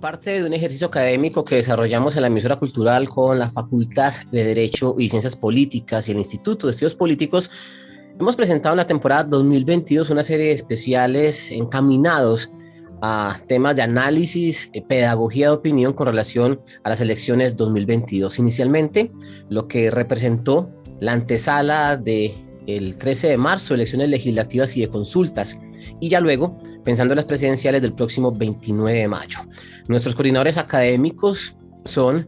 Como parte de un ejercicio académico que desarrollamos en la emisora cultural con la Facultad de Derecho y Ciencias Políticas y el Instituto de Estudios Políticos, hemos presentado en la temporada 2022 una serie de especiales encaminados a temas de análisis, pedagogía de opinión con relación a las elecciones 2022. Inicialmente, lo que representó la antesala del 13 de marzo, elecciones legislativas y de consultas, y ya luego pensando en las presidenciales del próximo 29 de mayo. Nuestros coordinadores académicos son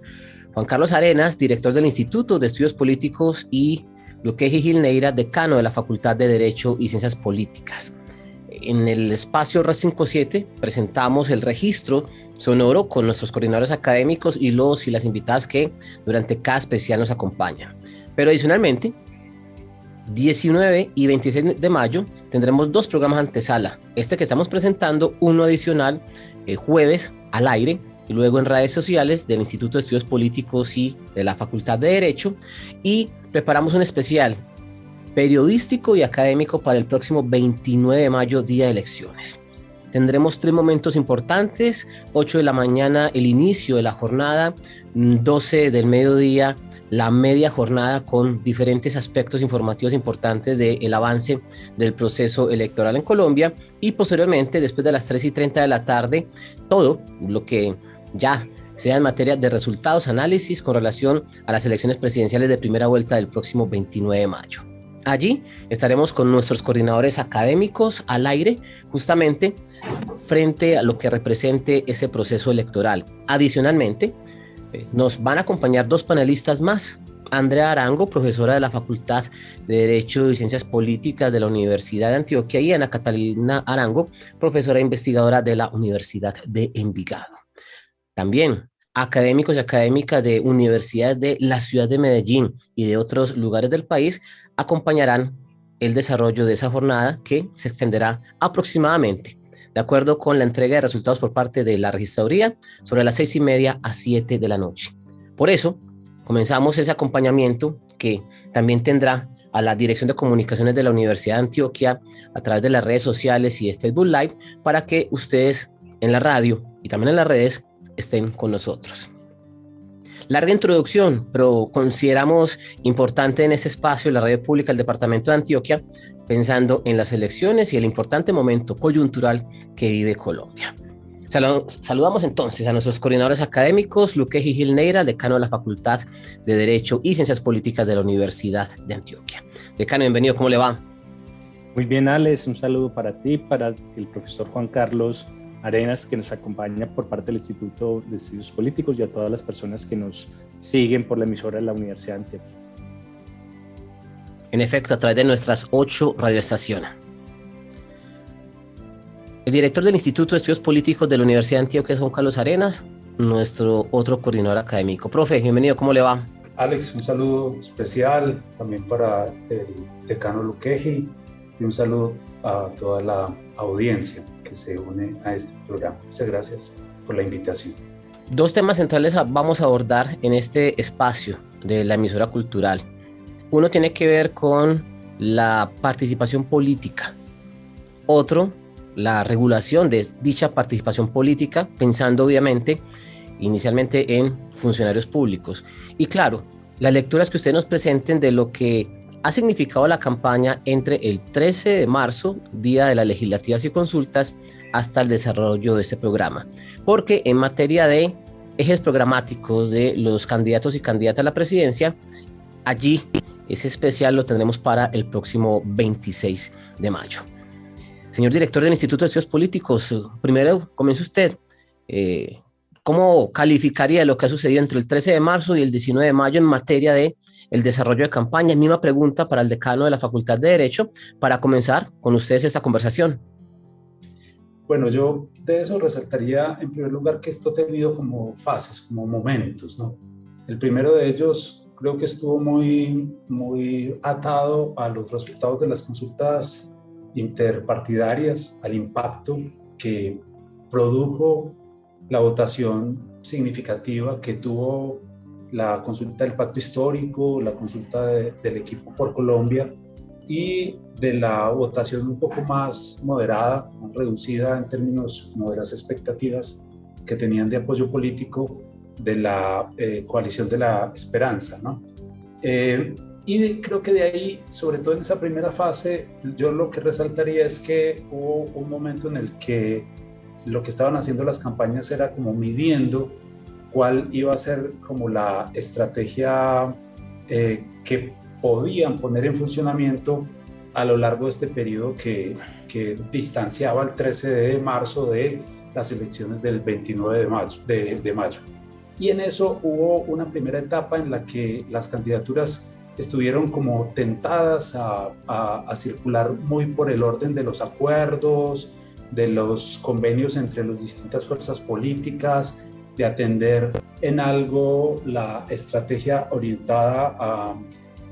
Juan Carlos Arenas, director del Instituto de Estudios Políticos, y Luqueji Gil Neira, decano de la Facultad de Derecho y Ciencias Políticas. En el espacio Red 57 presentamos el registro sonoro con nuestros coordinadores académicos y los y las invitadas que durante cada especial nos acompañan. Pero adicionalmente, 19 y 26 de mayo tendremos dos programas antesala. Este que estamos presentando, uno adicional jueves al aire y luego en redes sociales del Instituto de Estudios Políticos y de la Facultad de Derecho. Y preparamos un especial periodístico y académico para el próximo 29 de mayo, día de elecciones. Tendremos tres momentos importantes: 8 de la mañana el inicio de la jornada, 12 del mediodía la media jornada con diferentes aspectos informativos importantes del avance del proceso electoral en Colombia, y posteriormente, después de las 3:30 de la tarde, todo lo que ya sea en materia de resultados, análisis con relación a las elecciones presidenciales de primera vuelta del próximo 29 de mayo. Allí estaremos con nuestros coordinadores académicos al aire, justamente frente a lo que represente ese proceso electoral. Adicionalmente, nos van a acompañar dos panelistas más: Andrea Arango, profesora de la Facultad de Derecho y Ciencias Políticas de la Universidad de Antioquia, y Ana Catalina Arango, profesora e investigadora de la Universidad de Envigado. También académicos y académicas de universidades de la ciudad de Medellín y de otros lugares del país acompañarán el desarrollo de esa jornada, que se extenderá aproximadamente, de acuerdo con la entrega de resultados por parte de la registraduría, sobre las 6:30 a 7 de la noche. Por eso, comenzamos ese acompañamiento que también tendrá a la Dirección de Comunicaciones de la Universidad de Antioquia a través de las redes sociales y de Facebook Live, para que ustedes en la radio y también en las redes estén con nosotros. Larga introducción, pero consideramos importante en este espacio la radio pública del departamento de Antioquia, pensando en las elecciones y el importante momento coyuntural que vive Colombia. Saludamos entonces a nuestros coordinadores académicos: Luqueji Gil Neira, decano de la Facultad de Derecho y Ciencias Políticas de la Universidad de Antioquia. Decano, bienvenido, ¿cómo le va? Muy bien, Alex, un saludo para ti, para el profesor Juan Carlos Arenas, que nos acompaña por parte del Instituto de Estudios Políticos, y a todas las personas que nos siguen por la emisora de la Universidad de Antioquia. En efecto, a través de nuestras 8 radioestaciones. El director del Instituto de Estudios Políticos de la Universidad de Antioquia es Juan Carlos Arenas, nuestro otro coordinador académico. Profe, bienvenido, ¿cómo le va? Alex, un saludo especial también para el decano Luqueji, y un saludo a toda la audiencia que se une a este programa. Muchas gracias por la invitación. Dos temas centrales vamos a abordar en este espacio de la emisora cultural. Uno tiene que ver con la participación política. Otro, la regulación de dicha participación política, pensando obviamente inicialmente en funcionarios públicos. Y claro, las lecturas que ustedes nos presenten de lo que ha significado la campaña entre el 13 de marzo, día de las legislativas y consultas, hasta el desarrollo de este programa. Porque en materia de ejes programáticos de los candidatos y candidatas a la presidencia, allí ese especial lo tendremos para el próximo 26 de mayo. Señor director del Instituto de Estudios Políticos, primero comience usted. ¿Cómo calificaría lo que ha sucedido entre el 13 de marzo y el 19 de mayo en materia de el desarrollo de campaña? Misma pregunta para el decano de la Facultad de Derecho, para comenzar con ustedes esta conversación. Bueno, yo de eso resaltaría en primer lugar que esto ha tenido como fases, como momentos, ¿no? El primero de ellos creo que estuvo muy atado a los resultados de las consultas interpartidarias, al impacto que produjo la votación significativa que tuvo la consulta del Pacto Histórico, la consulta del Equipo por Colombia, y de la votación un poco más moderada, más reducida en términos como de las expectativas que tenían de apoyo político de la coalición de la esperanza, ¿no? Creo que de ahí, sobre todo en esa primera fase, yo lo que resaltaría es que hubo un momento en el que lo que estaban haciendo las campañas era como midiendo cuál iba a ser como la estrategia que podían poner en funcionamiento a lo largo de este periodo que distanciaba el 13 de marzo de las elecciones del 29 de mayo. Y en eso hubo una primera etapa en la que las candidaturas estuvieron como tentadas a circular muy por el orden de los acuerdos, de los convenios entre las distintas fuerzas políticas, de atender en algo la estrategia orientada a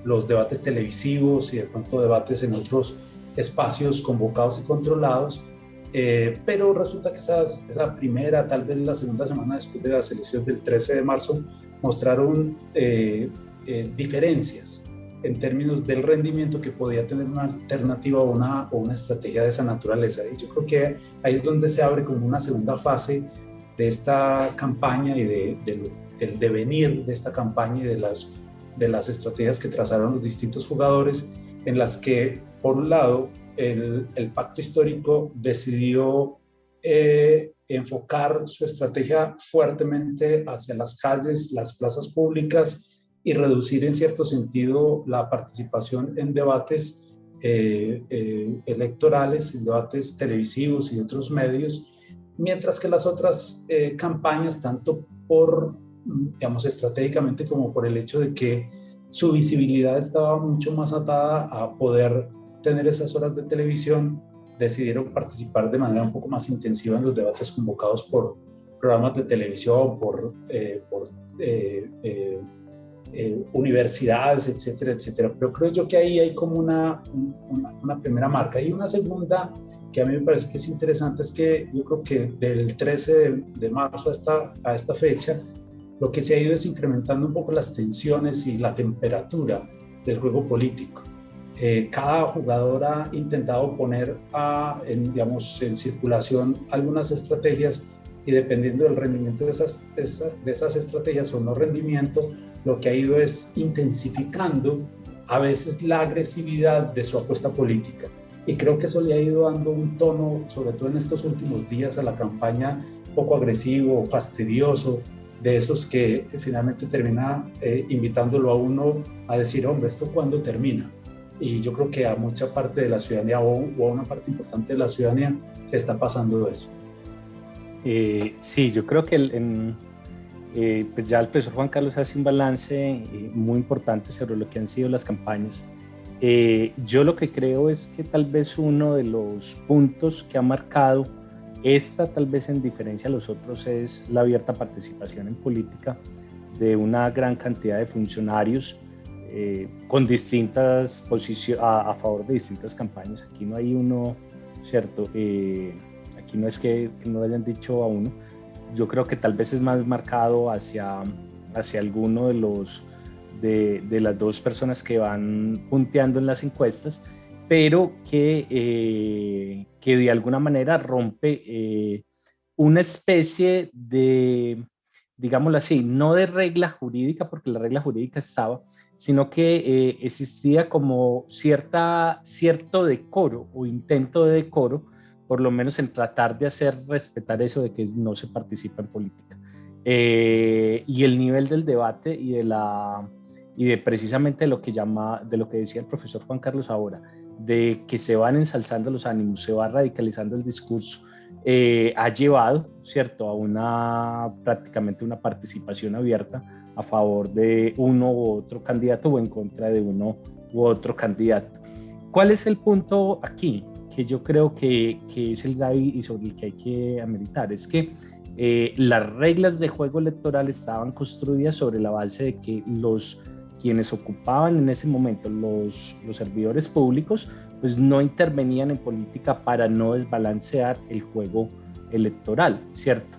los debates televisivos y de pronto debates en otros espacios convocados y controlados. Pero resulta que esa primera, tal vez la segunda semana después de las elecciones del 13 de marzo, mostraron diferencias en términos del rendimiento que podía tener una alternativa o una estrategia de esa naturaleza. Y yo creo que ahí es donde se abre como una segunda fase de esta campaña y del devenir de esta campaña y de las estrategias que trazaron los distintos jugadores, en las que, por un lado, el pacto histórico decidió enfocar su estrategia fuertemente hacia las calles, las plazas públicas y reducir en cierto sentido la participación en debates electorales, en debates televisivos y otros medios, mientras que las otras campañas, tanto por, digamos, estratégicamente como por el hecho de que su visibilidad estaba mucho más atada a poder tener esas horas de televisión, decidieron participar de manera un poco más intensiva en los debates convocados por programas de televisión, por universidades, etcétera, etcétera. Pero creo yo que ahí hay como una primera marca. Y una segunda que a mí me parece que es interesante es que yo creo que del 13 de marzo a esta fecha, lo que se ha ido es incrementando un poco las tensiones y la temperatura del juego político. Cada jugador ha intentado poner en circulación algunas estrategias y dependiendo del rendimiento de esas estrategias o no rendimiento, lo que ha ido es intensificando a veces la agresividad de su apuesta política. Y creo que eso le ha ido dando un tono, sobre todo en estos últimos días, a la campaña poco agresivo, fastidioso, de esos que finalmente termina invitándolo a uno a decir, hombre, ¿esto cuándo termina? Y yo creo que a mucha parte de la ciudadanía o a una parte importante de la ciudadanía le está pasando eso. Sí, yo creo que pues ya el profesor Juan Carlos hace un balance muy importante sobre lo que han sido las campañas. Yo lo que creo es que tal vez uno de los puntos que ha marcado esta, tal vez en diferencia a los otros, es la abierta participación en política de una gran cantidad de funcionarios con distintas posiciones a favor de distintas campañas. Aquí no hay uno, ¿cierto? Aquí no es que no hayan dicho a uno. Yo creo que tal vez es más marcado hacia alguno de las dos personas que van punteando en las encuestas, pero que de alguna manera rompe una especie de, digámoslo así, no de regla jurídica, porque la regla jurídica estaba, sino que existía como cierto decoro o intento de decoro, por lo menos en tratar de hacer respetar eso de que no se participa en política. Y el nivel del debate y de precisamente de lo que decía el profesor Juan Carlos ahora, de que se van ensalzando los ánimos, se va radicalizando el discurso, ha llevado, ¿cierto?, a prácticamente una participación abierta a favor de uno u otro candidato o en contra de uno u otro candidato. ¿Cuál es el punto aquí? Que yo creo que es el grave y sobre el que hay que ameritar, es que las reglas de juego electoral estaban construidas sobre la base de que quienes ocupaban en ese momento los servidores públicos, pues no intervenían en política para no desbalancear el juego electoral, ¿cierto?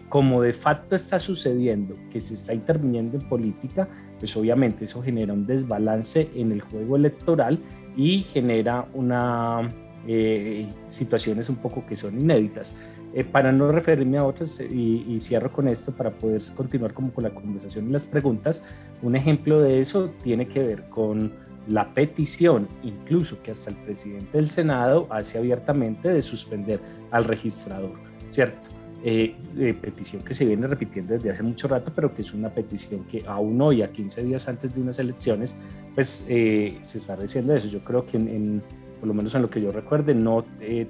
Como de facto está sucediendo que se está interviniendo en política, pues obviamente eso genera un desbalance en el juego electoral y genera situaciones un poco que son inéditas. Para no referirme a otras, y cierro con esto para poder continuar como con la conversación y las preguntas, un ejemplo de eso tiene que ver con la petición, incluso que hasta el presidente del Senado hace abiertamente, de suspender al registrador, ¿cierto? Petición que se viene repitiendo desde hace mucho rato, pero que es una petición que aún hoy, a 15 días antes de unas elecciones, pues se está diciendo eso. Yo creo que por lo menos en lo que yo recuerde, no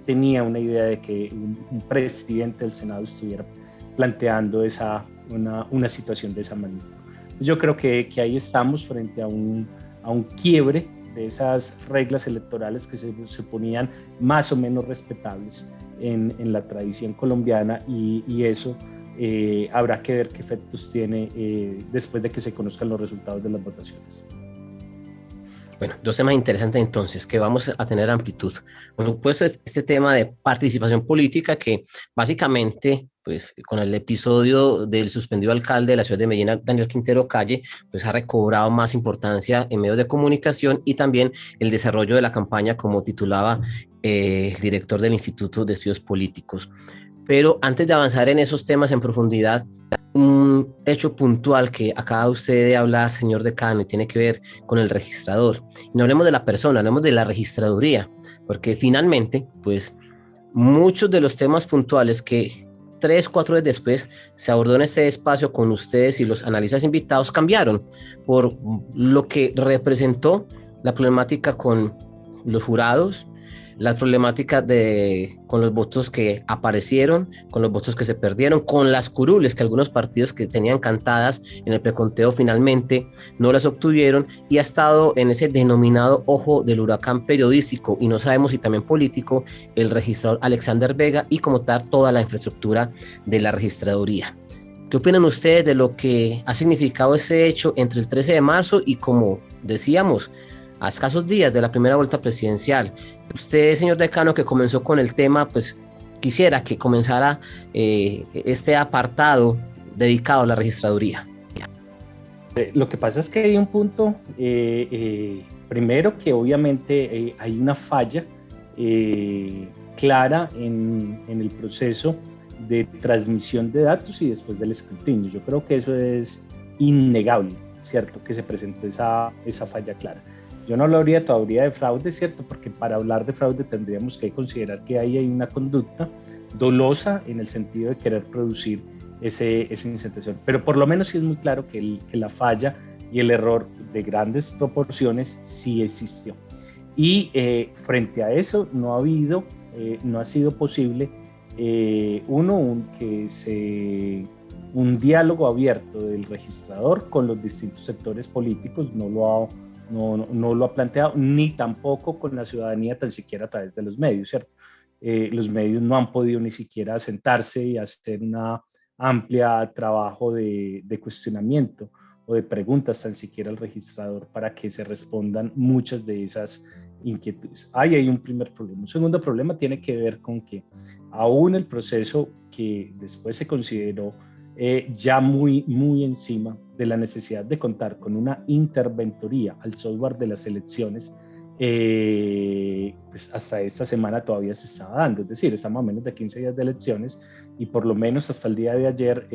tenía una idea de que un presidente del Senado estuviera planteando una situación de esa magnitud. Yo creo que ahí estamos frente a un quiebre de esas reglas electorales que se suponían más o menos respetables en la tradición colombiana, y eso habrá que ver qué efectos tiene después de que se conozcan los resultados de las votaciones. Bueno, dos temas interesantes entonces, que vamos a tener amplitud. Por supuesto, es este tema de participación política que básicamente, pues con el episodio del suspendido alcalde de la ciudad de Medellín, Daniel Quintero Calle, pues ha recobrado más importancia en medios de comunicación, y también el desarrollo de la campaña, como titulaba el director del Instituto de Estudios Políticos. Pero antes de avanzar en esos temas en profundidad, un hecho puntual que acaba usted de hablar, señor decano, y tiene que ver con el registrador. Y no hablemos de la persona, hablemos de la registraduría, porque finalmente, pues, muchos de los temas puntuales que 3, 4 días después se abordó en este espacio con ustedes y los analistas invitados cambiaron por lo que representó la problemática con los jurados, la problemática con los votos que aparecieron, con los votos que se perdieron, con las curules que algunos partidos que tenían cantadas en el preconteo finalmente no las obtuvieron, y ha estado en ese denominado ojo del huracán periodístico, y no sabemos si también político, el registrador Alexander Vega, y como tal toda la infraestructura de la registraduría. ¿Qué opinan ustedes de lo que ha significado ese hecho entre el 13 de marzo y, como decíamos, a escasos días de la primera vuelta presidencial? Usted, señor decano, que comenzó con el tema, pues quisiera que comenzara este apartado dedicado a la registraduría. Lo que pasa es que hay un punto, primero, que obviamente hay una falla clara en el proceso de transmisión de datos y después del escrutinio. Yo creo que eso es innegable, ¿cierto? Que se presentó esa falla clara. Yo no hablaría todavía de fraude, ¿cierto? Porque para hablar de fraude tendríamos que considerar que ahí hay una conducta dolosa en el sentido de querer producir esa incitación. Pero por lo menos sí es muy claro que la falla y el error de grandes proporciones sí existió. Y frente a eso no ha sido posible, un diálogo abierto del registrador con los distintos sectores políticos. No lo ha planteado, ni tampoco con la ciudadanía, tan siquiera a través de los medios, ¿cierto? Los medios no han podido ni siquiera sentarse y hacer una amplia trabajo de cuestionamiento o de preguntas tan siquiera al registrador para que se respondan muchas de esas inquietudes. Ahí hay un primer problema. Un segundo problema tiene que ver con que aún el proceso, que después se consideró ya muy encima de la necesidad de contar con una interventoría al software de las elecciones, pues hasta esta semana todavía se estaba dando. Es decir, estamos a menos de 15 días de elecciones y por lo menos hasta el día de ayer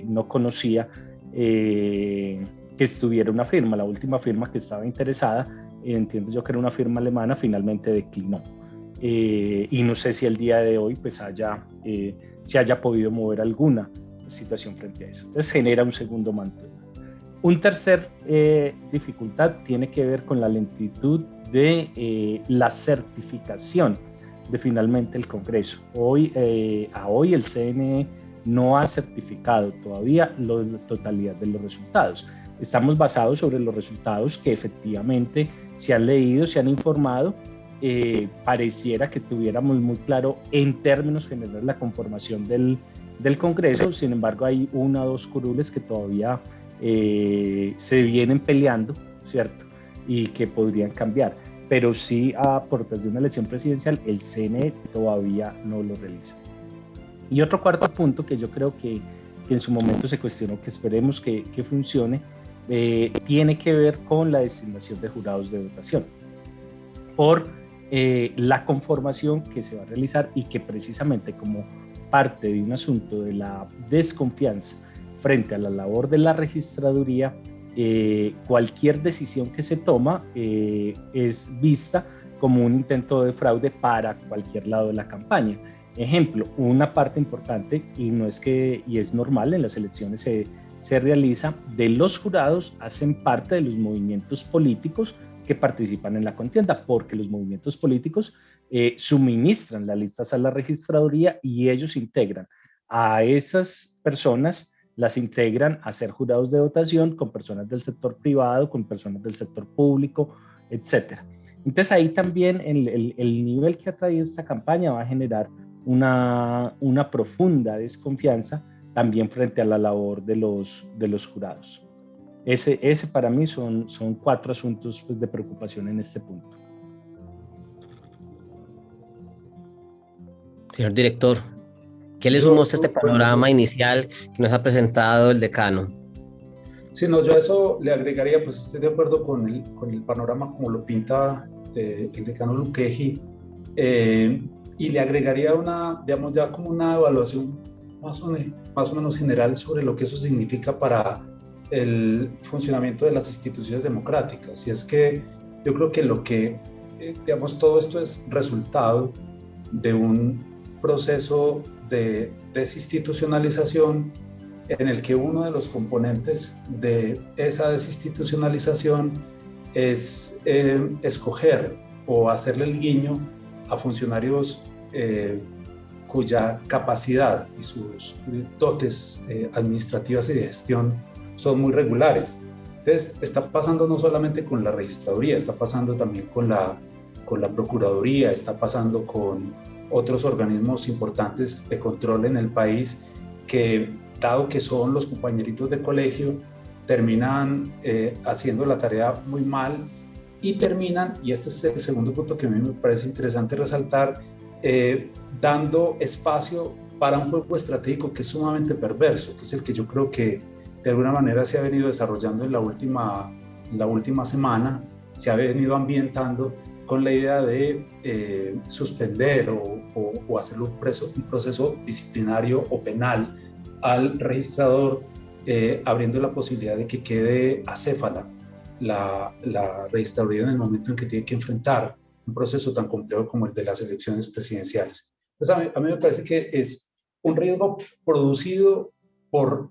no conocía que estuviera una firma. La última firma que estaba interesada, entiendo yo que era una firma alemana, finalmente declinó. Y no sé si el día de hoy pues se haya podido mover alguna situación frente a eso. Entonces genera un segundo manto. Un tercer dificultad tiene que ver con la lentitud de la certificación de finalmente el Congreso. Hoy el CNE no ha certificado todavía la totalidad de los resultados. Estamos basados sobre los resultados que efectivamente se han leído, se han informado. Pareciera que tuviéramos muy claro en términos generales la conformación del Congreso. Sin embargo, hay 1 o 2 curules que todavía se vienen peleando, ¿cierto? Y que podrían cambiar. Pero sí, a puertas de una elección presidencial, el CNE todavía no lo realiza. Y otro cuarto punto que yo creo que en su momento se cuestionó, que esperemos que funcione, tiene que ver con la designación de jurados de votación por la conformación que se va a realizar, y que precisamente como parte de un asunto de la desconfianza frente a la labor de la registraduría, cualquier decisión que se toma es vista como un intento de fraude para cualquier lado de la campaña. Ejemplo, una parte importante, y es normal, en las elecciones se realiza, de los jurados hacen parte de los movimientos políticos que participan en la contienda, porque los movimientos políticos suministran las listas a la registraduría y ellos integran a esas personas, las integran a ser jurados de votación con personas del sector privado, con personas del sector público, etcétera. Entonces ahí también el nivel que ha traído esta campaña va a generar una profunda desconfianza también frente a la labor de los jurados. Ese para mí son 4 asuntos pues, de preocupación en este punto. Señor director, ¿qué le sumó a este panorama inicial que nos ha presentado el decano? Sí, no, yo a eso le agregaría, pues estoy de acuerdo con el panorama como lo pinta el decano Luqueji, y le agregaría digamos, ya como una evaluación más o menos general sobre lo que eso significa para el funcionamiento de las instituciones democráticas. Y es que yo creo que digamos, todo esto es resultado de un proceso de desinstitucionalización en el que uno de los componentes de esa desinstitucionalización es escoger o hacerle el guiño a funcionarios cuya capacidad y sus dotes administrativas y de gestión son muy regulares. Entonces, está pasando no solamente con la registraduría, está pasando también con la procuraduría, está pasando con otros organismos importantes de control en el país que, dado que son los compañeritos de colegio, terminan haciendo la tarea muy mal y terminan, y este es el segundo punto que a mí me parece interesante resaltar, dando espacio para un juego estratégico que es sumamente perverso, que es el que yo creo que de alguna manera se ha venido desarrollando en la última semana, se ha venido ambientando con la idea de suspender o hacer un proceso disciplinario o penal al registrador, abriendo la posibilidad de que quede acéfala la registraduría en el momento en que tiene que enfrentar un proceso tan complejo como el de las elecciones presidenciales. Entonces, a mí me parece que es un riesgo producido por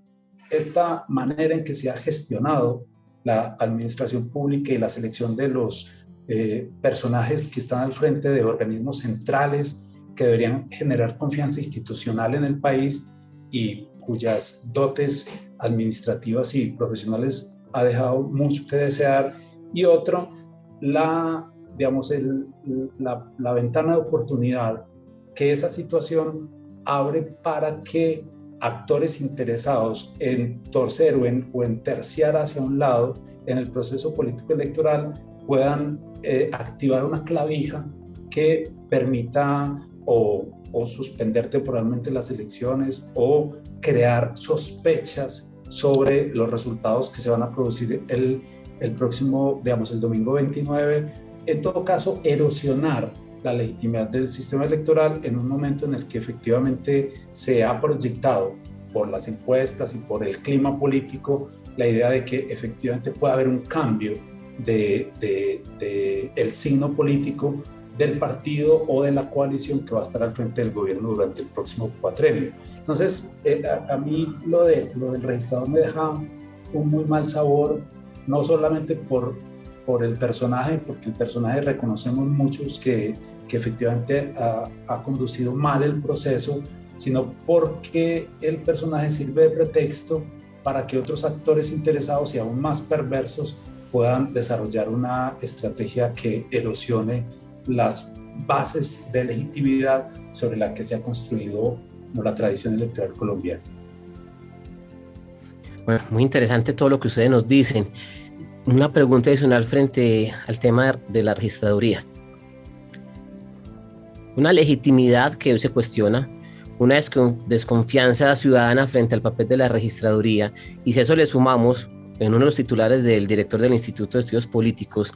esta manera en que se ha gestionado la administración pública y la selección de los personajes que están al frente de organismos centrales que deberían generar confianza institucional en el país y cuyas dotes administrativas y profesionales ha dejado mucho que desear, y otro, digamos, la ventana de oportunidad que esa situación abre para que actores interesados en torcer o en terciar hacia un lado en el proceso político electoral puedan activar una clavija que permita o suspender temporalmente las elecciones o crear sospechas sobre los resultados que se van a producir el próximo, digamos, el domingo 29. En todo caso, erosionar la legitimidad del sistema electoral en un momento en el que efectivamente se ha proyectado por las encuestas y por el clima político la idea de que efectivamente puede haber un cambio de el signo político del partido o de la coalición que va a estar al frente del gobierno durante el próximo cuatrenio. Entonces, a mí lo del registrador me deja un muy mal sabor, no solamente por el personaje, porque el personaje reconocemos muchos que efectivamente ha conducido mal el proceso, sino porque el personaje sirve de pretexto para que otros actores interesados y aún más perversos puedan desarrollar una estrategia que erosione las bases de legitimidad sobre la que se ha construido la tradición electoral colombiana. Bueno, muy interesante todo lo que ustedes nos dicen. Una pregunta adicional frente al tema de la registraduría. Una legitimidad que hoy se cuestiona, una desconfianza ciudadana frente al papel de la registraduría, y si a eso le sumamos en uno de los titulares del director del Instituto de Estudios Políticos,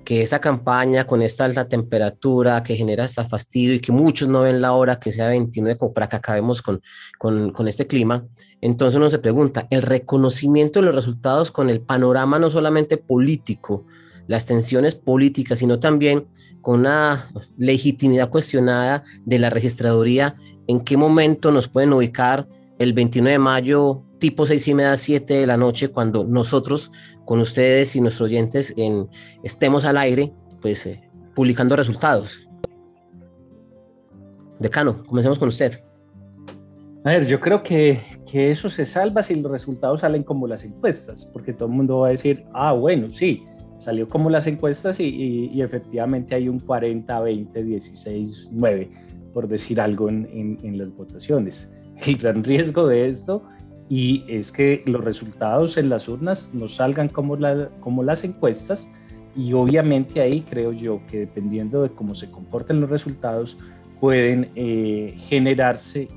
que esa campaña con esta alta temperatura que genera hasta fastidio y que muchos no ven la hora que sea 29 como para que acabemos con este clima, entonces uno se pregunta, el reconocimiento de los resultados con el panorama no solamente político, las tensiones políticas, sino también con una legitimidad cuestionada de la registraduría, ¿en qué momento nos pueden ubicar el 29 de mayo, tipo 6:30, 7 de la noche, cuando nosotros, con ustedes y nuestros oyentes, estemos al aire, pues publicando resultados? Decano, comencemos con usted. A ver, yo creo que eso se salva si los resultados salen como las encuestas, porque todo el mundo va a decir, bueno, sí, salió como las encuestas y efectivamente hay un 40, 20, 16, 9, por decir algo en las votaciones. El gran riesgo de esto y es que los resultados en las urnas no salgan como las encuestas, y obviamente ahí creo yo que dependiendo de cómo se comporten los resultados pueden generarse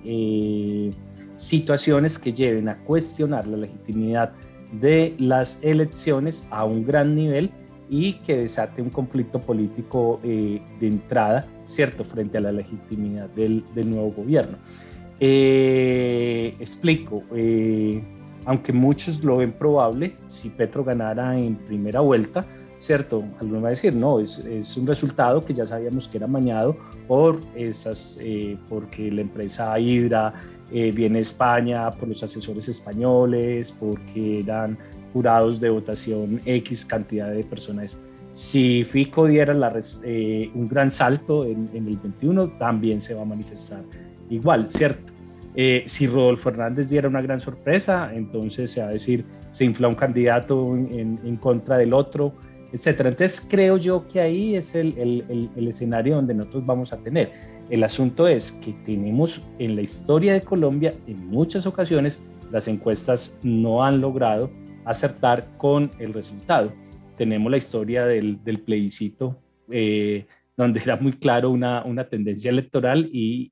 situaciones que lleven a cuestionar la legitimidad de las elecciones a un gran nivel y que desate un conflicto político de entrada, ¿cierto?, frente a la legitimidad del nuevo gobierno. Explico, aunque muchos lo ven probable, si Petro ganara en primera vuelta, ¿cierto? Algunos van a decir, no, es un resultado que ya sabíamos que era amañado por porque la empresa Hydra viene de España, por los asesores españoles, porque eran jurados de votación X cantidad de personas. Si Fico diera un gran salto en el 21, también se va a manifestar igual, ¿cierto? Si Rodolfo Hernández diera una gran sorpresa, entonces se va a decir, se infla un candidato en contra del otro, etcétera. Entonces creo yo que ahí es el escenario donde nosotros vamos a tener. El asunto es que tenemos en la historia de Colombia, en muchas ocasiones, las encuestas no han logrado acertar con el resultado. Tenemos la historia del plebiscito, donde era muy claro una tendencia electoral y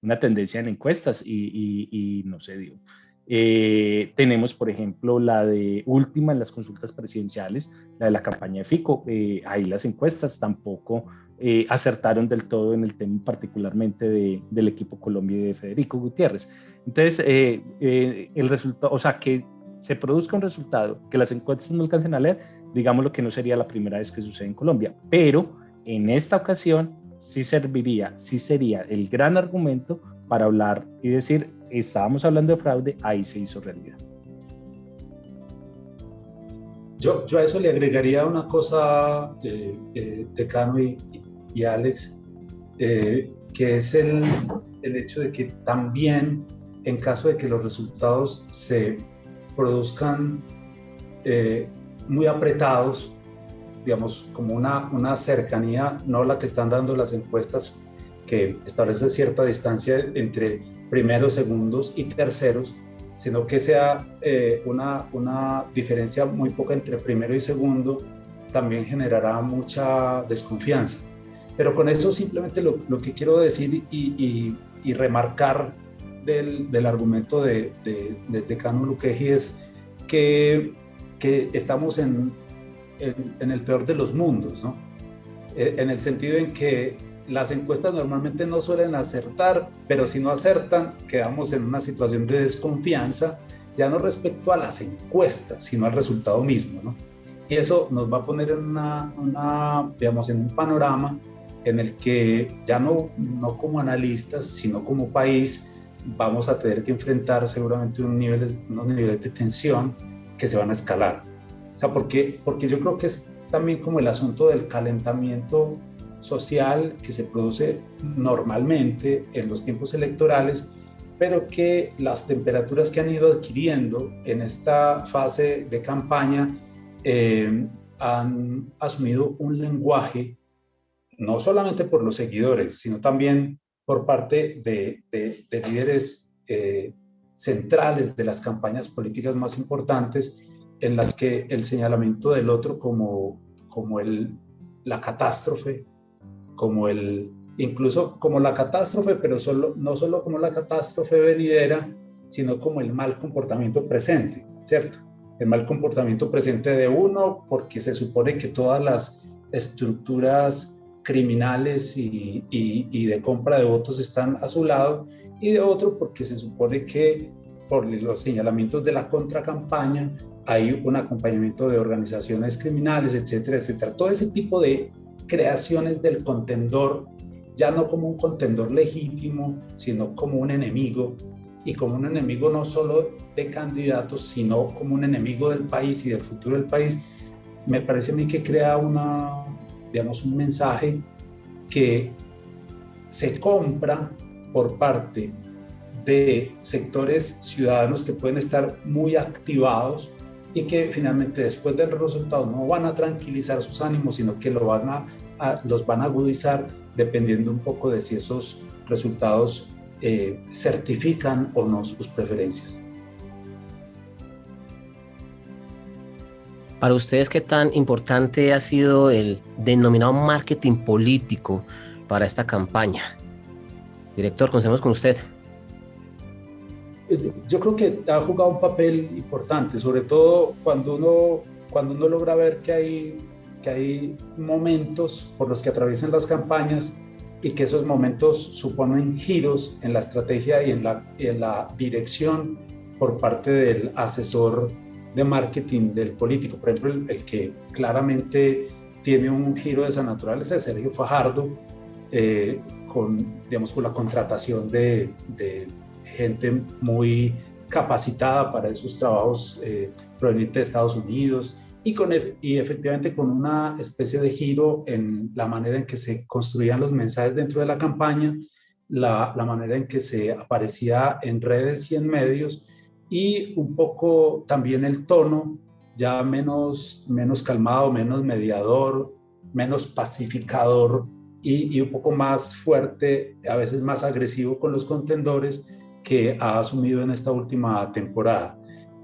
una tendencia en encuestas y no se dio. Tenemos, por ejemplo, la de última en las consultas presidenciales, la de la campaña de Fico. Ahí las encuestas tampoco acertaron del todo en el tema particularmente del equipo Colombia y de Federico Gutiérrez. Entonces, el resultado, o sea, que se produzca un resultado que las encuestas no alcancen a leer, digamos lo que no sería la primera vez que sucede en Colombia, pero en esta ocasión sí sería el gran argumento para hablar y decir, estábamos hablando de fraude, ahí se hizo realidad. Yo a eso le agregaría una cosa, Decano y Alex, que es el hecho de que también, en caso de que los resultados se produzcan muy apretados, digamos, como una cercanía, no la que están dando las encuestas, que establece cierta distancia entre primeros, segundos y terceros, sino que sea una diferencia muy poca entre primero y segundo, también generará mucha desconfianza. Pero con eso simplemente lo que quiero decir y remarcar del argumento de Decano Luqueji es que estamos en el peor de los mundos, ¿no? En el sentido en que las encuestas normalmente no suelen acertar, pero si no acertan, quedamos en una situación de desconfianza, ya no respecto a las encuestas, sino al resultado mismo, ¿no? Y eso nos va a poner digamos, en un panorama en el que ya no como analistas, sino como país, vamos a tener que enfrentar seguramente unos niveles de tensión que se van a escalar. O sea, porque yo creo que es también como el asunto del calentamiento social que se produce normalmente en los tiempos electorales, pero que las temperaturas que han ido adquiriendo en esta fase de campaña han asumido un lenguaje, no solamente por los seguidores, sino también por parte de líderes centrales de las campañas políticas más importantes, en las que el señalamiento del otro como la catástrofe, incluso como la catástrofe, pero no solo como la catástrofe venidera, sino como el mal comportamiento presente, ¿cierto? El mal comportamiento presente de uno, porque se supone que todas estructuras criminales y de compra de votos están a su lado, y de otro porque se supone que por los señalamientos de la contracampaña hay un acompañamiento de organizaciones criminales, etcétera, etcétera. Todo ese tipo de creaciones del contendor, ya no como un contendor legítimo, sino como un enemigo, y como un enemigo no solo de candidatos, sino como un enemigo del país y del futuro del país, me parece a mí que crea un mensaje que se compra por parte de sectores ciudadanos que pueden estar muy activados y que finalmente después del resultado no van a tranquilizar sus ánimos, sino que los van a agudizar, dependiendo un poco de si esos resultados certifican o no sus preferencias. Para ustedes, ¿qué tan importante ha sido el denominado marketing político para esta campaña? Director, comencemos con usted. Yo creo que ha jugado un papel importante, sobre todo cuando uno logra ver que hay momentos por los que atraviesan las campañas y que esos momentos suponen giros en la estrategia y en la dirección por parte del asesor de marketing del político. Por ejemplo, el que claramente tiene un giro de esa naturaleza es Sergio Fajardo, con la contratación de gente muy capacitada para esos trabajos provenientes de Estados Unidos, y efectivamente con una especie de giro en la manera en que se construían los mensajes dentro de la campaña, la manera en que se aparecía en redes y en medios, y un poco también el tono ya menos calmado, menos mediador, menos pacificador y un poco más fuerte, a veces más agresivo con los contendores, que ha asumido en esta última temporada.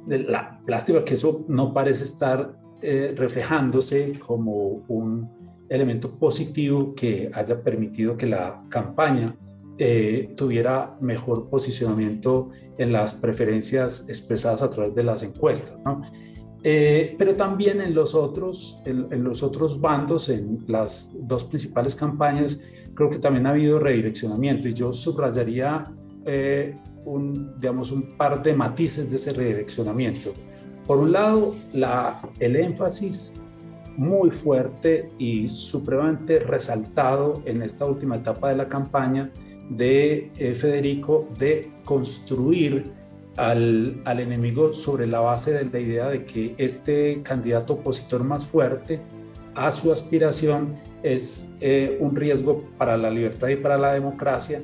La lástima que eso no parece estar reflejándose como un elemento positivo que haya permitido que la campaña tuviera mejor posicionamiento en las preferencias expresadas a través de las encuestas, ¿no? Pero también en los otros bandos, en las dos principales campañas, creo que también ha habido redireccionamiento, y yo subrayaría un par de matices de ese redireccionamiento. Por un lado, el énfasis muy fuerte y supremamente resaltado en esta última etapa de la campaña de Federico, de construir al enemigo sobre la base de la idea de que este candidato opositor más fuerte a su aspiración es un riesgo para la libertad y para la democracia,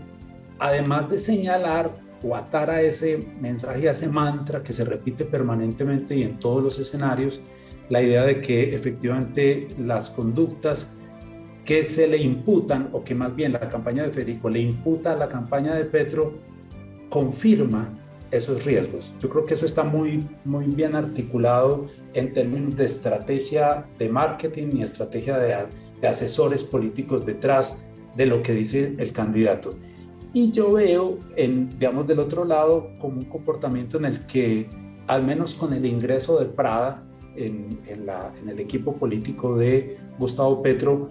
además de señalar o atar a ese mensaje, a ese mantra que se repite permanentemente y en todos los escenarios, la idea de que efectivamente las conductas que se le imputan, o que más bien la campaña de Federico le imputa a la campaña de Petro, confirma esos riesgos. Yo creo que eso está muy bien articulado en términos de estrategia de marketing y estrategia de asesores políticos detrás de lo que dice el candidato. Y yo veo, del otro lado, como un comportamiento en el que, al menos con el ingreso de Prada en el equipo político de Gustavo Petro,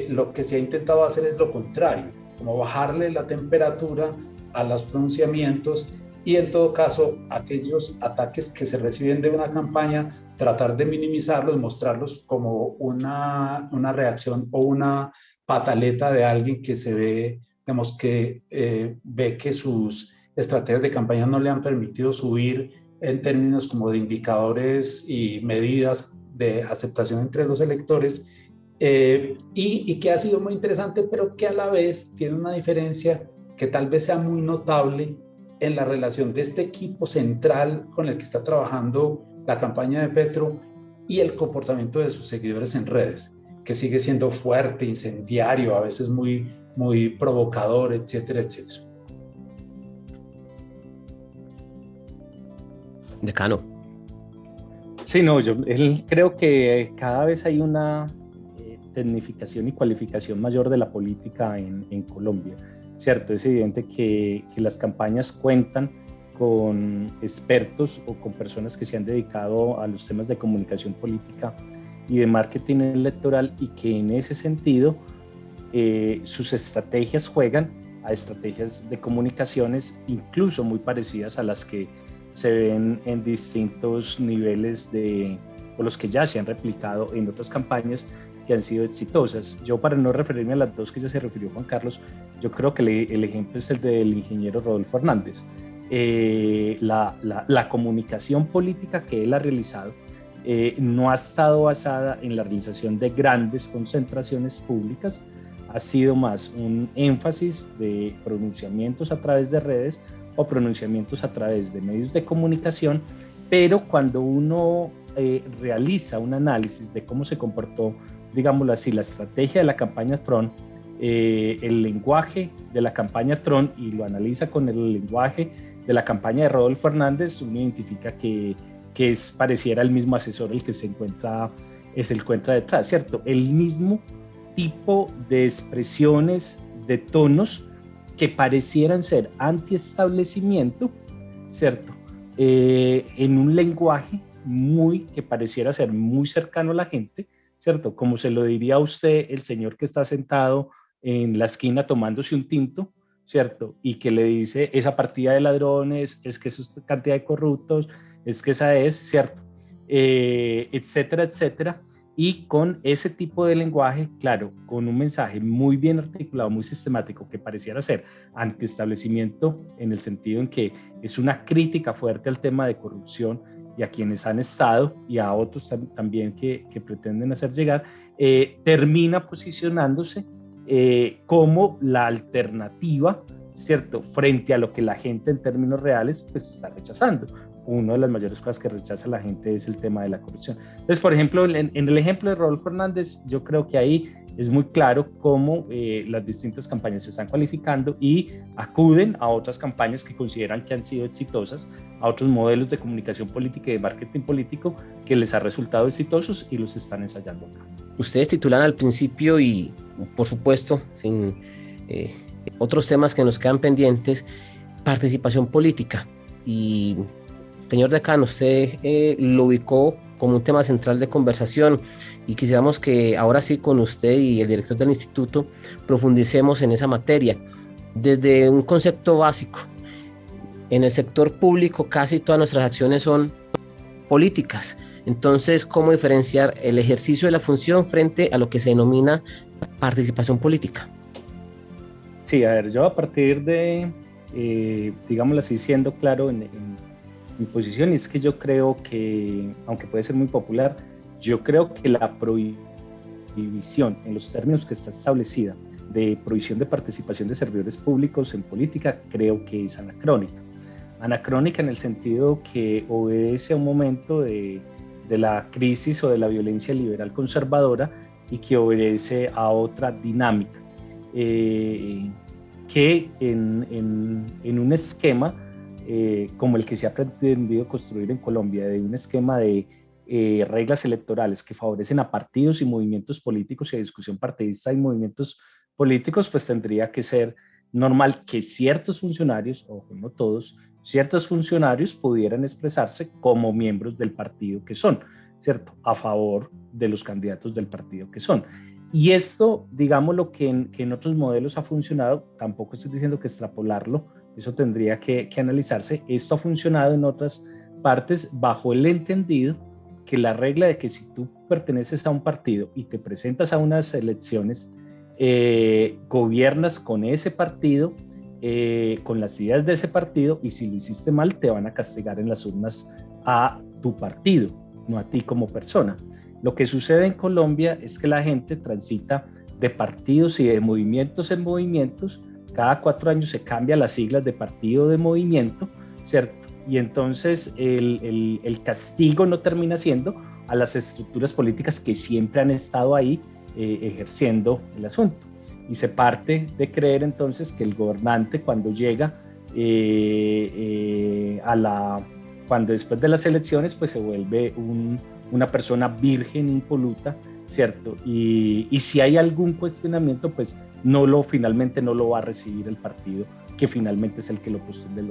lo que se ha intentado hacer es lo contrario, como bajarle la temperatura a los pronunciamientos, y en todo caso aquellos ataques que se reciben de una campaña, tratar de minimizarlos, mostrarlos como una reacción o una pataleta de alguien que se ve, ve que sus estrategias de campaña no le han permitido subir en términos como de indicadores y medidas de aceptación entre los electores, y que ha sido muy interesante, pero que a la vez tiene una diferencia que tal vez sea muy notable en la relación de este equipo central con el que está trabajando la campaña de Petro y el comportamiento de sus seguidores en redes, que sigue siendo fuerte, incendiario, a veces muy provocador, etcétera, etcétera. Decano. Sí, no, yo creo que cada vez hay una tecnificación y cualificación mayor de la política en Colombia. Cierto, es evidente que las campañas cuentan con expertos o con personas que se han dedicado a los temas de comunicación política y de marketing electoral, y que en ese sentido sus estrategias juegan a estrategias de comunicaciones incluso muy parecidas a las que se ven en distintos niveles o los que ya se han replicado en otras campañas que han sido exitosas. Yo, para no referirme a las dos que ya se refirió Juan Carlos, yo creo que el ejemplo es el del ingeniero Rodolfo Hernández. La comunicación política que él ha realizado no ha estado basada en la realización de grandes concentraciones públicas, ha sido más un énfasis de pronunciamientos a través de redes o pronunciamientos a través de medios de comunicación, pero cuando uno realiza un análisis de cómo se comportó, digámoslo así, la estrategia de la campaña Trump, el lenguaje de la campaña Trump, y lo analiza con el lenguaje de la campaña de Rodolfo Hernández, uno identifica que pareciera el mismo asesor el que se encuentra detrás, ¿cierto? El mismo tipo de expresiones, de tonos que parecieran ser antiestablecimiento, ¿cierto? En un lenguaje que pareciera ser muy cercano a la gente, ¿cierto? Como se lo diría a usted el señor que está sentado en la esquina tomándose un tinto, ¿cierto? Y que le dice, esa partida de ladrones, es que eso es cantidad de corruptos, es que esa es, ¿cierto? Etcétera, etcétera. Y con ese tipo de lenguaje, claro, con un mensaje muy bien articulado, muy sistemático, que pareciera ser antiestablecimiento, en el sentido en que es una crítica fuerte al tema de corrupción y a quienes han estado y a otros también que pretenden hacer llegar, termina posicionándose como la alternativa, ¿cierto?, frente a lo que la gente en términos reales pues está rechazando. Una de las mayores cosas que rechaza la gente es el tema de la corrupción. Entonces, por ejemplo, en el ejemplo de Rodolfo Hernández, yo creo que ahí es muy claro cómo las distintas campañas se están cualificando y acuden a otras campañas que consideran que han sido exitosas, a otros modelos de comunicación política y de marketing político que les ha resultado exitosos y los están ensayando acá. Ustedes titulan al principio y, por supuesto, sin otros temas que nos quedan pendientes, participación política. Y, señor decano, usted lo ubicó como un tema central de conversación y quisiéramos que ahora sí con usted y el director del instituto profundicemos en esa materia. Desde un concepto básico, en el sector público casi todas nuestras acciones son políticas. Entonces, ¿cómo diferenciar el ejercicio de la función frente a lo que se denomina participación política? Sí, a ver, yo a partir de, digámoslo así, siendo claro en mi posición, es que yo creo que, aunque puede ser muy popular, yo creo que la prohibición, en los términos que está establecida, de prohibición de participación de servidores públicos en política, creo que es anacrónica. Anacrónica en el sentido que obedece a un momento de la crisis o de la violencia liberal conservadora y que obedece a otra dinámica, que en un esquema como el que se ha pretendido construir en Colombia, de un esquema de reglas electorales que favorecen a partidos y movimientos políticos y a discusión partidista y movimientos políticos, pues tendría que ser normal que ciertos funcionarios, ojo, no todos, ciertos funcionarios pudieran expresarse como miembros del partido que son, ¿cierto? A favor de los candidatos del partido que son. Y esto, digamos, lo que en otros modelos ha funcionado, tampoco estoy diciendo que extrapolarlo, eso tendría que analizarse. Esto ha funcionado en otras partes bajo el entendido que la regla de que si tú perteneces a un partido y te presentas a unas elecciones, gobiernas con ese partido, con las ideas de ese partido, y si lo hiciste mal te van a castigar en las urnas a tu partido, no a ti como persona. Lo que sucede en Colombia es que la gente transita de partidos y de movimientos en movimientos. Cada 4 años se cambia las siglas de partido de movimiento, ¿cierto? Y entonces el castigo no termina siendo a las estructuras políticas que siempre han estado ahí ejerciendo el asunto. Y se parte de creer entonces que el gobernante, cuando llega cuando después de las elecciones, pues se vuelve una persona virgen, impoluta, ¿cierto? Y si hay algún cuestionamiento, pues finalmente no lo va a recibir el partido, que finalmente es el que lo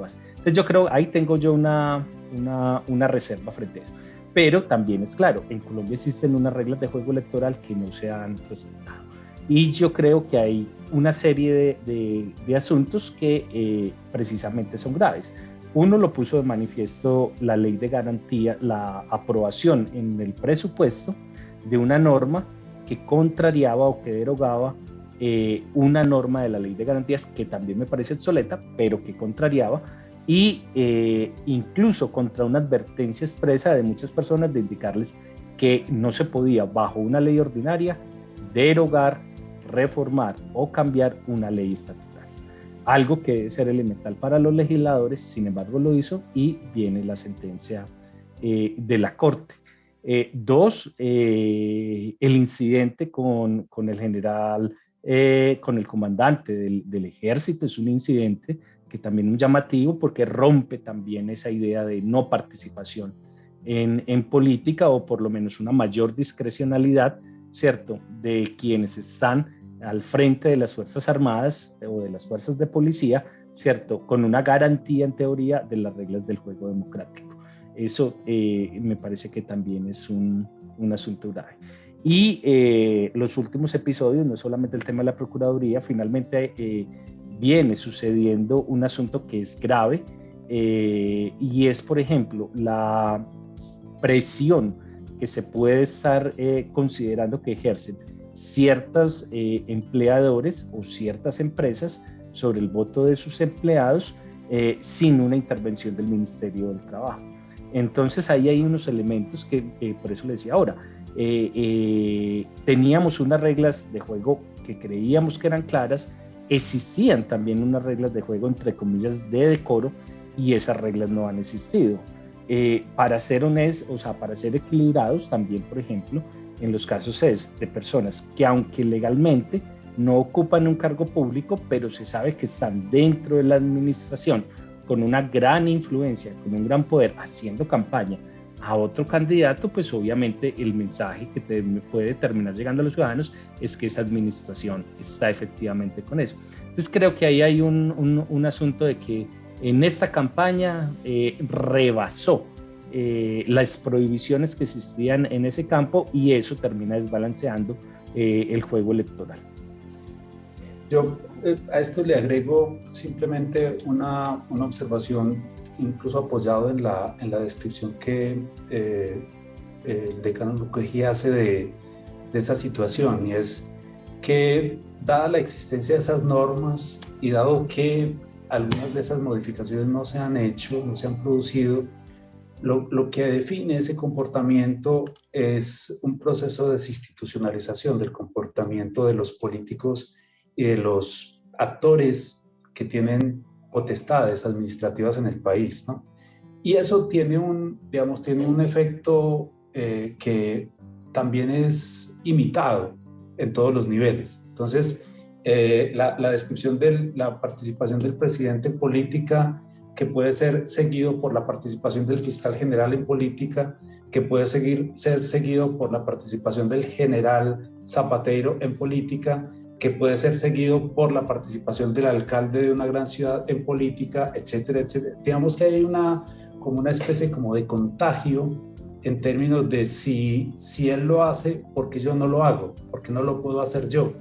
hace. Entonces yo creo, ahí tengo yo una reserva frente a eso. pero también es claro, en Colombia existen unas reglas de juego electoral que no se han respetado. Y yo creo que hay una serie de asuntos que precisamente son graves. Uno lo puso de manifiesto la ley de garantía, la aprobación en el presupuesto de una norma que contrariaba o que derogaba una norma de la ley de garantías que también me parece obsoleta, pero que contrariaba, y incluso contra una advertencia expresa de muchas personas de indicarles que no se podía, bajo una ley ordinaria, derogar, reformar o cambiar una ley estatutaria. Algo que debe ser elemental para los legisladores, sin embargo lo hizo y viene la sentencia de la Corte. Dos, el incidente con el general, con el comandante del ejército, es un incidente que también es llamativo porque rompe también esa idea de no participación en política, o por lo menos una mayor discrecionalidad, ¿cierto?, de quienes están al frente de las Fuerzas Armadas o de las Fuerzas de Policía, ¿cierto?, con una garantía en teoría de las reglas del juego democrático. Eso me parece que también es un asunto grave. Y los últimos episodios, no solamente el tema de la Procuraduría, finalmente viene sucediendo un asunto que es grave, y es, por ejemplo, la presión que se puede estar considerando que ejercen ciertos empleadores o ciertas empresas sobre el voto de sus empleados sin una intervención del Ministerio del Trabajo. Entonces ahí hay unos elementos que por eso le decía ahora, teníamos unas reglas de juego que creíamos que eran claras, existían también unas reglas de juego entre comillas de decoro, y esas reglas no han existido. Para ser honestos, o sea, para ser equilibrados también, por ejemplo, en los casos de personas que aunque legalmente no ocupan un cargo público, pero se sabe que están dentro de la administración con una gran influencia, con un gran poder, haciendo campaña a otro candidato, pues obviamente el mensaje que puede terminar llegando a los ciudadanos es que esa administración está efectivamente con eso. Entonces creo que ahí hay un asunto de que en esta campaña rebasó las prohibiciones que existían en ese campo, y eso termina desbalanceando el juego electoral. Yo a esto le agrego simplemente una observación, incluso apoyado en la descripción que el decano Luquegui hace de esa situación, y es que dada la existencia de esas normas y dado que algunas de esas modificaciones no se han hecho, no se han producido, lo que define ese comportamiento es un proceso de desinstitucionalización del comportamiento de los políticos y de los actores que tienen potestades administrativas en el país, ¿no? Y eso tiene un efecto que también es imitado en todos los niveles. Entonces, la descripción de la participación del presidente en política, que puede ser seguido por la participación del fiscal general en política, que puede ser seguido por la participación del general Zapatero en política, que puede ser seguido por la participación del alcalde de una gran ciudad en política, etcétera, etcétera. Digamos que hay como una especie como de contagio en términos de si él lo hace, ¿por qué yo no lo hago? ¿Por qué no lo puedo hacer yo?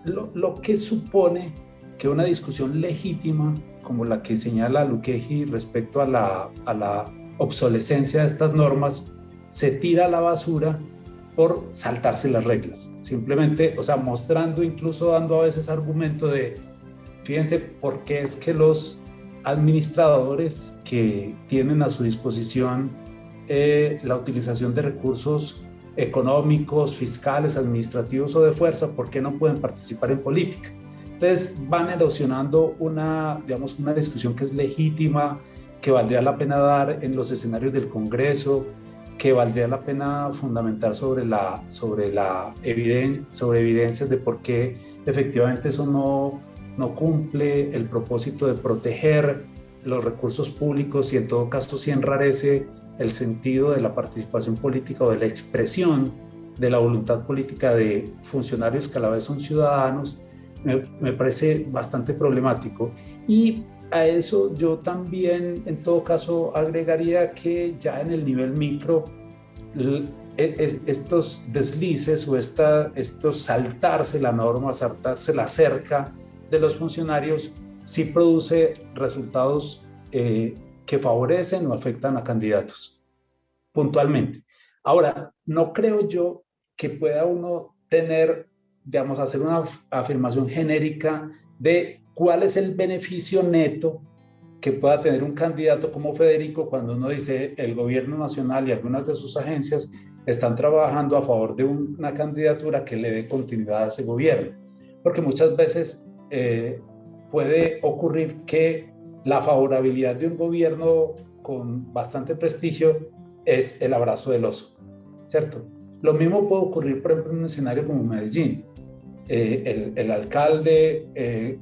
Lo que supone que una discusión legítima, como la que señala Luquegui respecto a la obsolescencia de estas normas, se tira a la basura por saltarse las reglas. Simplemente, o sea, mostrando, incluso dando a veces argumento de, fíjense, por qué es que los administradores que tienen a su disposición la utilización de recursos económicos, fiscales, administrativos o de fuerza, ¿por qué no pueden participar en política? Entonces van erosionando una discusión que es legítima, que valdría la pena dar en los escenarios del Congreso, que valdría la pena fundamentar sobre evidencias de por qué efectivamente eso no cumple el propósito de proteger los recursos públicos, y en todo caso sí enrarece el sentido de la participación política o de la expresión de la voluntad política de funcionarios que a la vez son ciudadanos. Me parece bastante problemático. Y a eso yo también, en todo caso, agregaría que ya en el nivel micro, estos deslices o estos saltarse la norma, saltarse la cerca de los funcionarios, sí produce resultados que favorecen o afectan a candidatos, puntualmente. Ahora, no creo yo que pueda uno tener, digamos, hacer una afirmación genérica de cuál es el beneficio neto que pueda tener un candidato como Federico cuando uno dice el gobierno nacional y algunas de sus agencias están trabajando a favor de una candidatura que le dé continuidad a ese gobierno. Porque muchas veces puede ocurrir que la favorabilidad de un gobierno con bastante prestigio es el abrazo del oso, ¿cierto? Lo mismo puede ocurrir, por ejemplo, en un escenario como Medellín. El alcalde,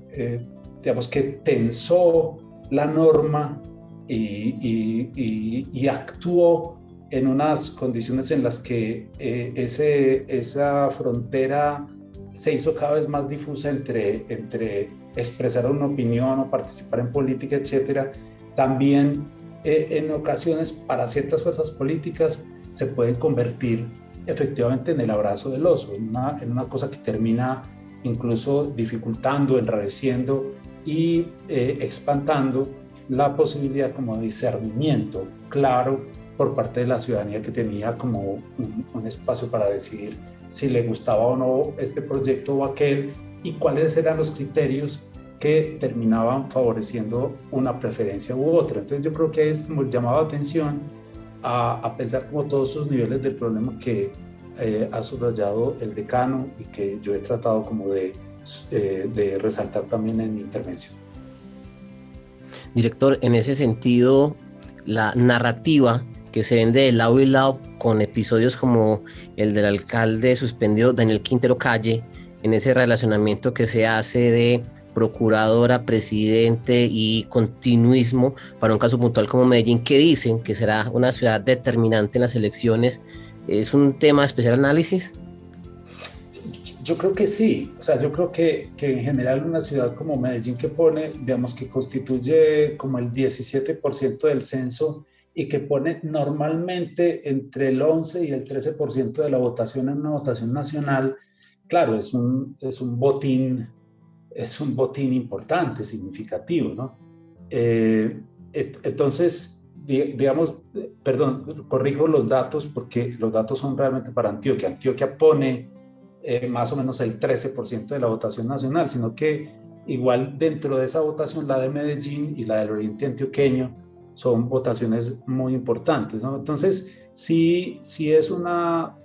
digamos que tensó la norma y actuó en unas condiciones en las que esa frontera se hizo cada vez más difusa entre expresar una opinión o participar en política, etcétera. También en ocasiones para ciertas fuerzas políticas se pueden convertir efectivamente en el abrazo del oso, en una cosa que termina incluso dificultando, enrareciendo y espantando la posibilidad como de discernimiento claro por parte de la ciudadanía que tenía como un espacio para decidir si le gustaba o no este proyecto o aquel y cuáles eran los criterios que terminaban favoreciendo una preferencia u otra. Entonces yo creo que es como el llamado a atención a pensar como todos esos niveles del problema que ha subrayado el decano y que yo he tratado como de resaltar también en mi intervención. Director, en ese sentido, la narrativa que se vende de lado y lado con episodios como el del alcalde suspendido Daniel Quintero Calle, en ese relacionamiento que se hace de procuradora, presidente y continuismo para un caso puntual como Medellín, que dicen que será una ciudad determinante en las elecciones, ¿es un tema de especial análisis? Yo creo que sí, o sea, yo creo que en general una ciudad como Medellín que pone, digamos que constituye como el 17% del censo y que pone normalmente entre el 11 y el 13% de la votación en una votación nacional, claro, es un botín importante, significativo, ¿no? Entonces, digamos, perdón, corrijo los datos porque los datos son realmente para Antioquia. Antioquia pone más o menos el 13% de la votación nacional, sino que igual dentro de esa votación, la de Medellín y la del Oriente Antioqueño son votaciones muy importantes, ¿no? Entonces, sí es una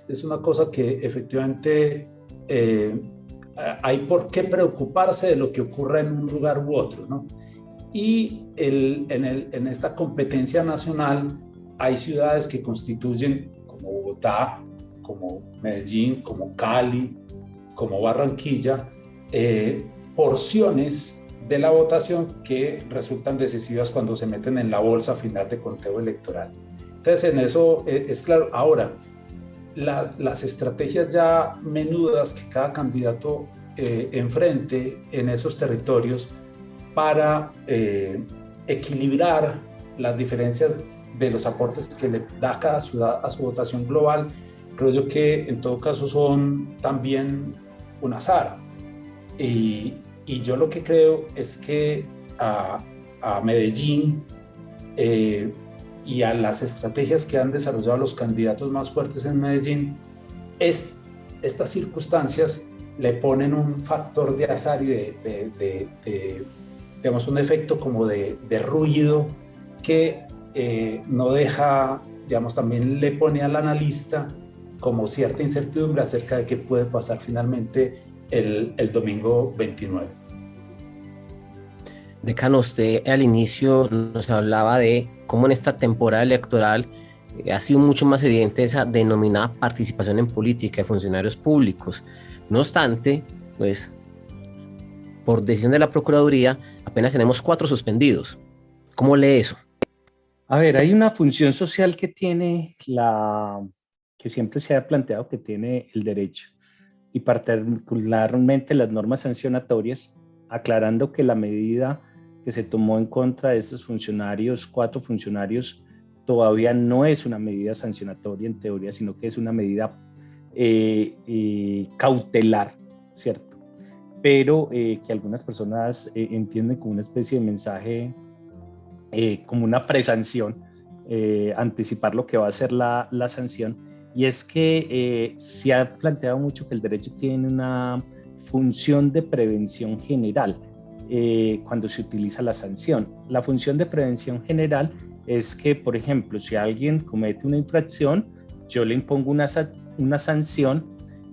cosa que efectivamente hay por qué preocuparse de lo que ocurra en un lugar u otro, ¿no? Y en esta competencia nacional hay ciudades que constituyen, como Bogotá, como Medellín, como Cali, como Barranquilla, porciones de la votación que resultan decisivas cuando se meten en la bolsa final de conteo electoral. Entonces, en eso es claro. Ahora, las estrategias ya menudas que cada candidato enfrente en esos territorios para equilibrar las diferencias de los aportes que le da cada ciudad a su votación global, creo yo que en todo caso son también un azar. Y yo lo que creo es que a Medellín y a las estrategias que han desarrollado los candidatos más fuertes en Medellín, estas circunstancias le ponen un factor de azar y digamos, un efecto como de ruido que no deja, digamos, también le pone al analista como cierta incertidumbre acerca de qué puede pasar finalmente el domingo 29. Decano, usted al inicio nos hablaba de cómo en esta temporada electoral ha sido mucho más evidente esa denominada participación en política de funcionarios públicos. No obstante, pues, por decisión de la Procuraduría, apenas tenemos 4 suspendidos. ¿Cómo lee eso? A ver, hay una función social que que siempre se ha planteado que tiene el derecho, y particularmente las normas sancionatorias, aclarando que la medida que se tomó en contra de estos funcionarios, 4 funcionarios, todavía no es una medida sancionatoria en teoría, sino que es una medida cautelar, ¿cierto? Pero que algunas personas entienden como una especie de mensaje, como una presanción, anticipar lo que va a ser la sanción. Y es que se ha planteado mucho que el derecho tiene una función de prevención general cuando se utiliza la sanción. La función de prevención general es que, por ejemplo, si alguien comete una infracción, yo le impongo una sanción,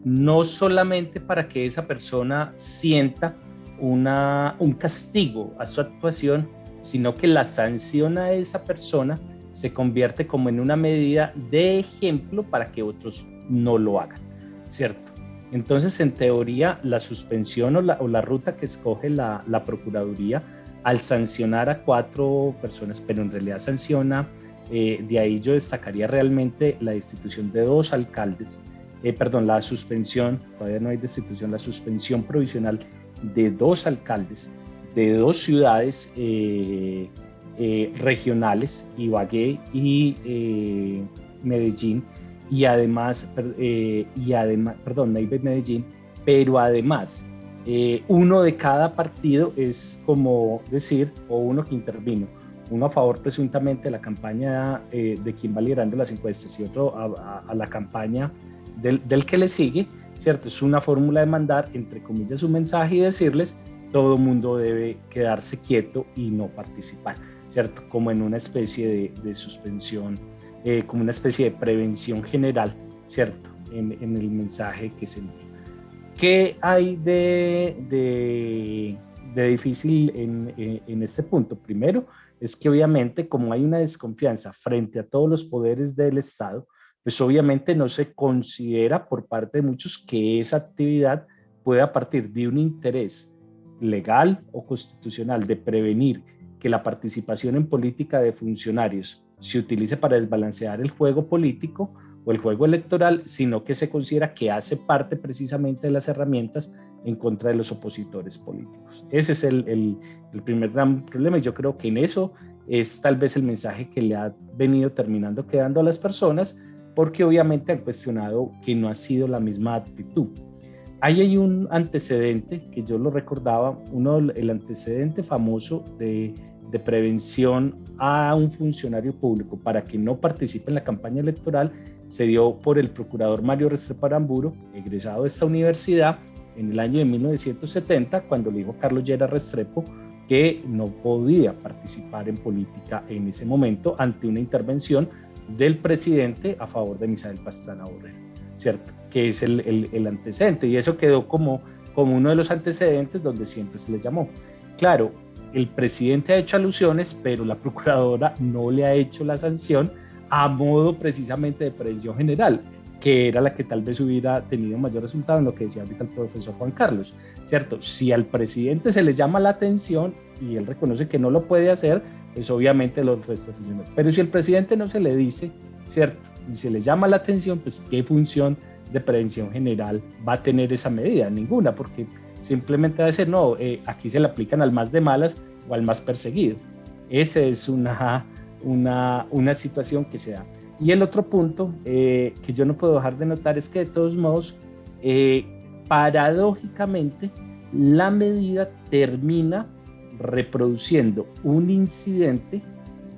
no solamente para que esa persona sienta un castigo a su actuación, sino que la sanción a esa persona se convierte como en una medida de ejemplo para que otros no lo hagan, ¿cierto? Entonces, en teoría, la suspensión o la ruta que escoge la Procuraduría al sancionar a 4 personas, pero en realidad sanciona, de ahí yo destacaría realmente la destitución de 2 alcaldes, la suspensión, todavía no hay destitución, la suspensión provisional de 2 alcaldes de 2 ciudades regionales, Ibagué y Medellín, y además, Neiva y Medellín, pero además uno de cada partido es como decir, o uno que intervino, uno a favor presuntamente de la campaña de quien va liderando las encuestas y otro a la campaña del que le sigue, ¿cierto? Es una fórmula de mandar, entre comillas, un mensaje y decirles, todo el mundo debe quedarse quieto y no participar, ¿cierto? Como en una especie de suspensión, como una especie de prevención general, ¿cierto? En el mensaje que se envía. ¿Qué hay de difícil en este punto? Primero, es que obviamente como hay una desconfianza frente a todos los poderes del Estado, pues obviamente no se considera por parte de muchos que esa actividad pueda partir de un interés legal o constitucional de prevenir que la participación en política de funcionarios se utilice para desbalancear el juego político o el juego electoral, sino que se considera que hace parte precisamente de las herramientas en contra de los opositores políticos. Ese es el primer gran problema, y yo creo que en eso es tal vez el mensaje que le ha venido terminando quedando a las personas, porque obviamente han cuestionado que no ha sido la misma actitud. Ahí hay un antecedente que yo lo recordaba, el antecedente famoso de prevención a un funcionario público para que no participe en la campaña electoral se dio por el procurador Mario Restrepo Aramburu, egresado de esta universidad en el año de 1970, cuando le dijo a Carlos Lleras Restrepo que no podía participar en política en ese momento ante una intervención del presidente a favor de Misael Pastrana Borrero, ¿cierto? Que es el antecedente, y eso quedó como uno de los antecedentes donde siempre se le llamó. Claro, el presidente ha hecho alusiones, pero la procuradora no le ha hecho la sanción a modo precisamente de prevención general, que era la que tal vez hubiera tenido mayor resultado en lo que decía ahorita el profesor Juan Carlos, ¿cierto? Si al presidente se le llama la atención y él reconoce que no lo puede hacer, pues obviamente los restos funcionan. Pero si el presidente no se le dice, ¿cierto? Y se le llama la atención, pues ¿qué función de prevención general va a tener esa medida? Ninguna, porque simplemente va a decir, no, aquí se le aplican al más de malas o al más perseguido. Esa es una situación que se da. Y el otro punto que yo no puedo dejar de notar es que de todos modos, paradójicamente, la medida termina reproduciendo un incidente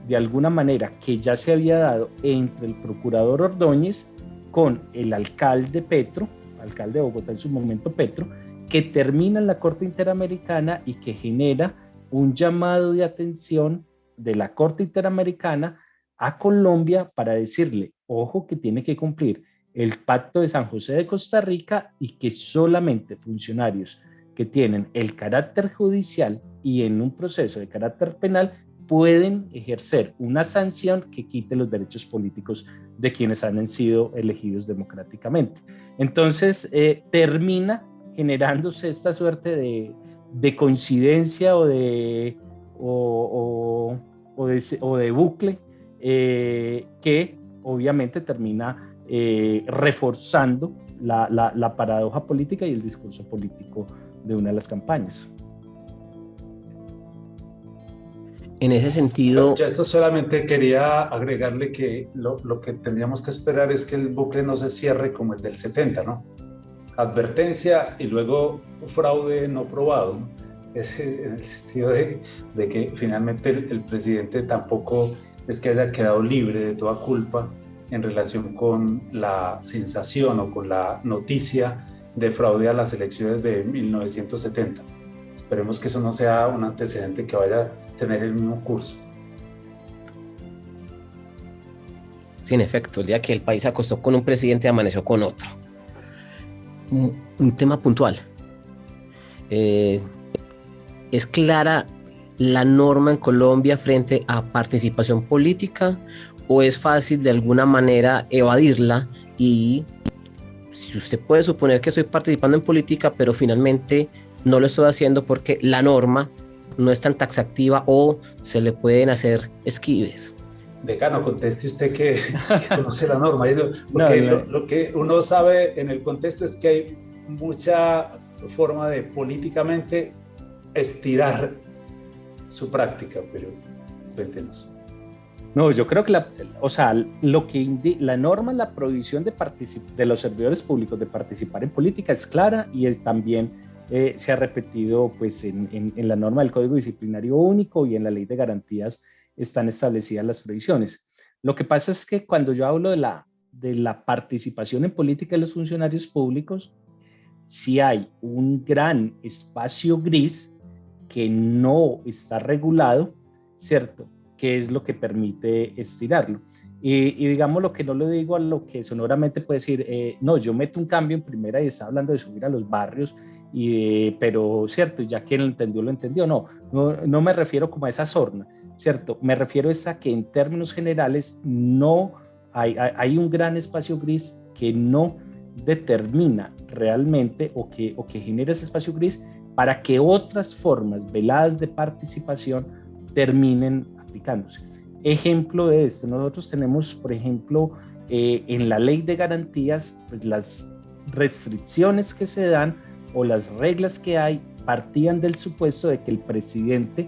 de alguna manera que ya se había dado entre el procurador Ordóñez con el alcalde Petro, alcalde de Bogotá en su momento Petro, que termina en la Corte Interamericana y que genera un llamado de atención de la Corte Interamericana a Colombia para decirle, ojo, que tiene que cumplir el Pacto de San José de Costa Rica y que solamente funcionarios que tienen el carácter judicial y en un proceso de carácter penal pueden ejercer una sanción que quite los derechos políticos de quienes han sido elegidos democráticamente. Entonces, termina generándose esta suerte de coincidencia o de bucle que obviamente termina reforzando la paradoja política y el discurso político de una de las campañas. En ese sentido, Yo a esto solamente quería agregarle que lo que tendríamos que esperar es que el bucle no se cierre como el del 70, ¿no? Advertencia y luego fraude no probado, ¿no? Es en el sentido de que finalmente el presidente tampoco es que haya quedado libre de toda culpa en relación con la sensación o con la noticia de fraude a las elecciones de 1970. Esperemos que eso no sea un antecedente que vaya a tener el mismo curso. sí, en efecto, el día que el país se acostó con un presidente, amaneció con otro. Un tema puntual. Eh, ¿Es clara la norma en Colombia frente a participación política o es fácil de alguna manera evadirla? Y si usted puede suponer que estoy participando en política, pero finalmente no lo estoy haciendo porque la norma no es tan taxativa o se le pueden hacer esquives. Decano, conteste usted que conoce la norma, No, porque lo que uno sabe en el contexto es que hay mucha forma de políticamente estirar su práctica, pero cuéntenos. no, yo creo que o sea, lo que la norma, la prohibición de los servidores públicos de participar en política es clara y también se ha repetido pues, en la norma del Código Disciplinario Único y en la Ley de Garantías están establecidas las prohibiciones. Lo que pasa es que cuando yo hablo de la participación en política de los funcionarios públicos, sí hay un gran espacio gris que no está regulado, ¿cierto? Que es lo que permite estirarlo. Y digamos lo que no le digo a lo que sonoramente puede decir, no, yo meto un cambio en primera y está hablando de subir a los barrios, pero cierto, ya quien lo entendió, no me refiero como a esa sorna, cierto, me refiero a que en términos generales no hay un gran espacio gris que no determina realmente o que genera ese espacio gris para que otras formas veladas de participación terminen aplicándose. Ejemplo de esto, nosotros tenemos, por ejemplo, en la ley de garantías, pues las restricciones que se dan o las reglas que hay partían del supuesto de que el presidente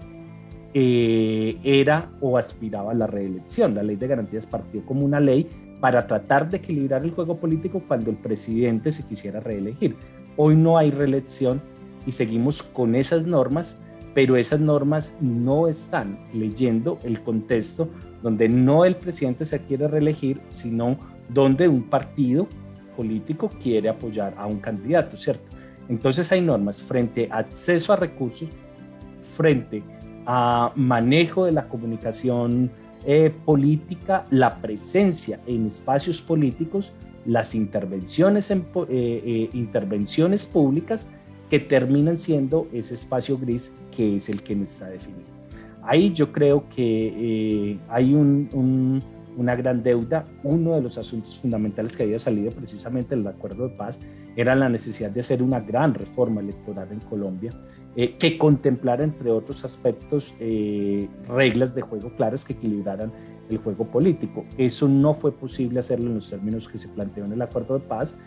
era o aspiraba a la reelección. La ley de garantías partió como una ley para tratar de equilibrar el juego político cuando el presidente se quisiera reelegir. Hoy no hay reelección y seguimos con esas normas, pero esas normas no están leyendo el contexto donde no el presidente se quiere reelegir, sino donde un partido político quiere apoyar a un candidato, ¿cierto? Entonces hay normas frente a acceso a recursos, frente a manejo de la comunicación política, la presencia en espacios políticos, las intervenciones públicas que terminan siendo ese espacio gris que es el que está definido. Ahí yo creo que hay una gran deuda. Uno de los asuntos fundamentales que había salido precisamente del acuerdo de paz era la necesidad de hacer una gran reforma electoral en Colombia que contemplara, entre otros aspectos, reglas de juego claras que equilibraran el juego político. Eso no fue posible hacerlo en los términos que se planteó en el acuerdo de paz.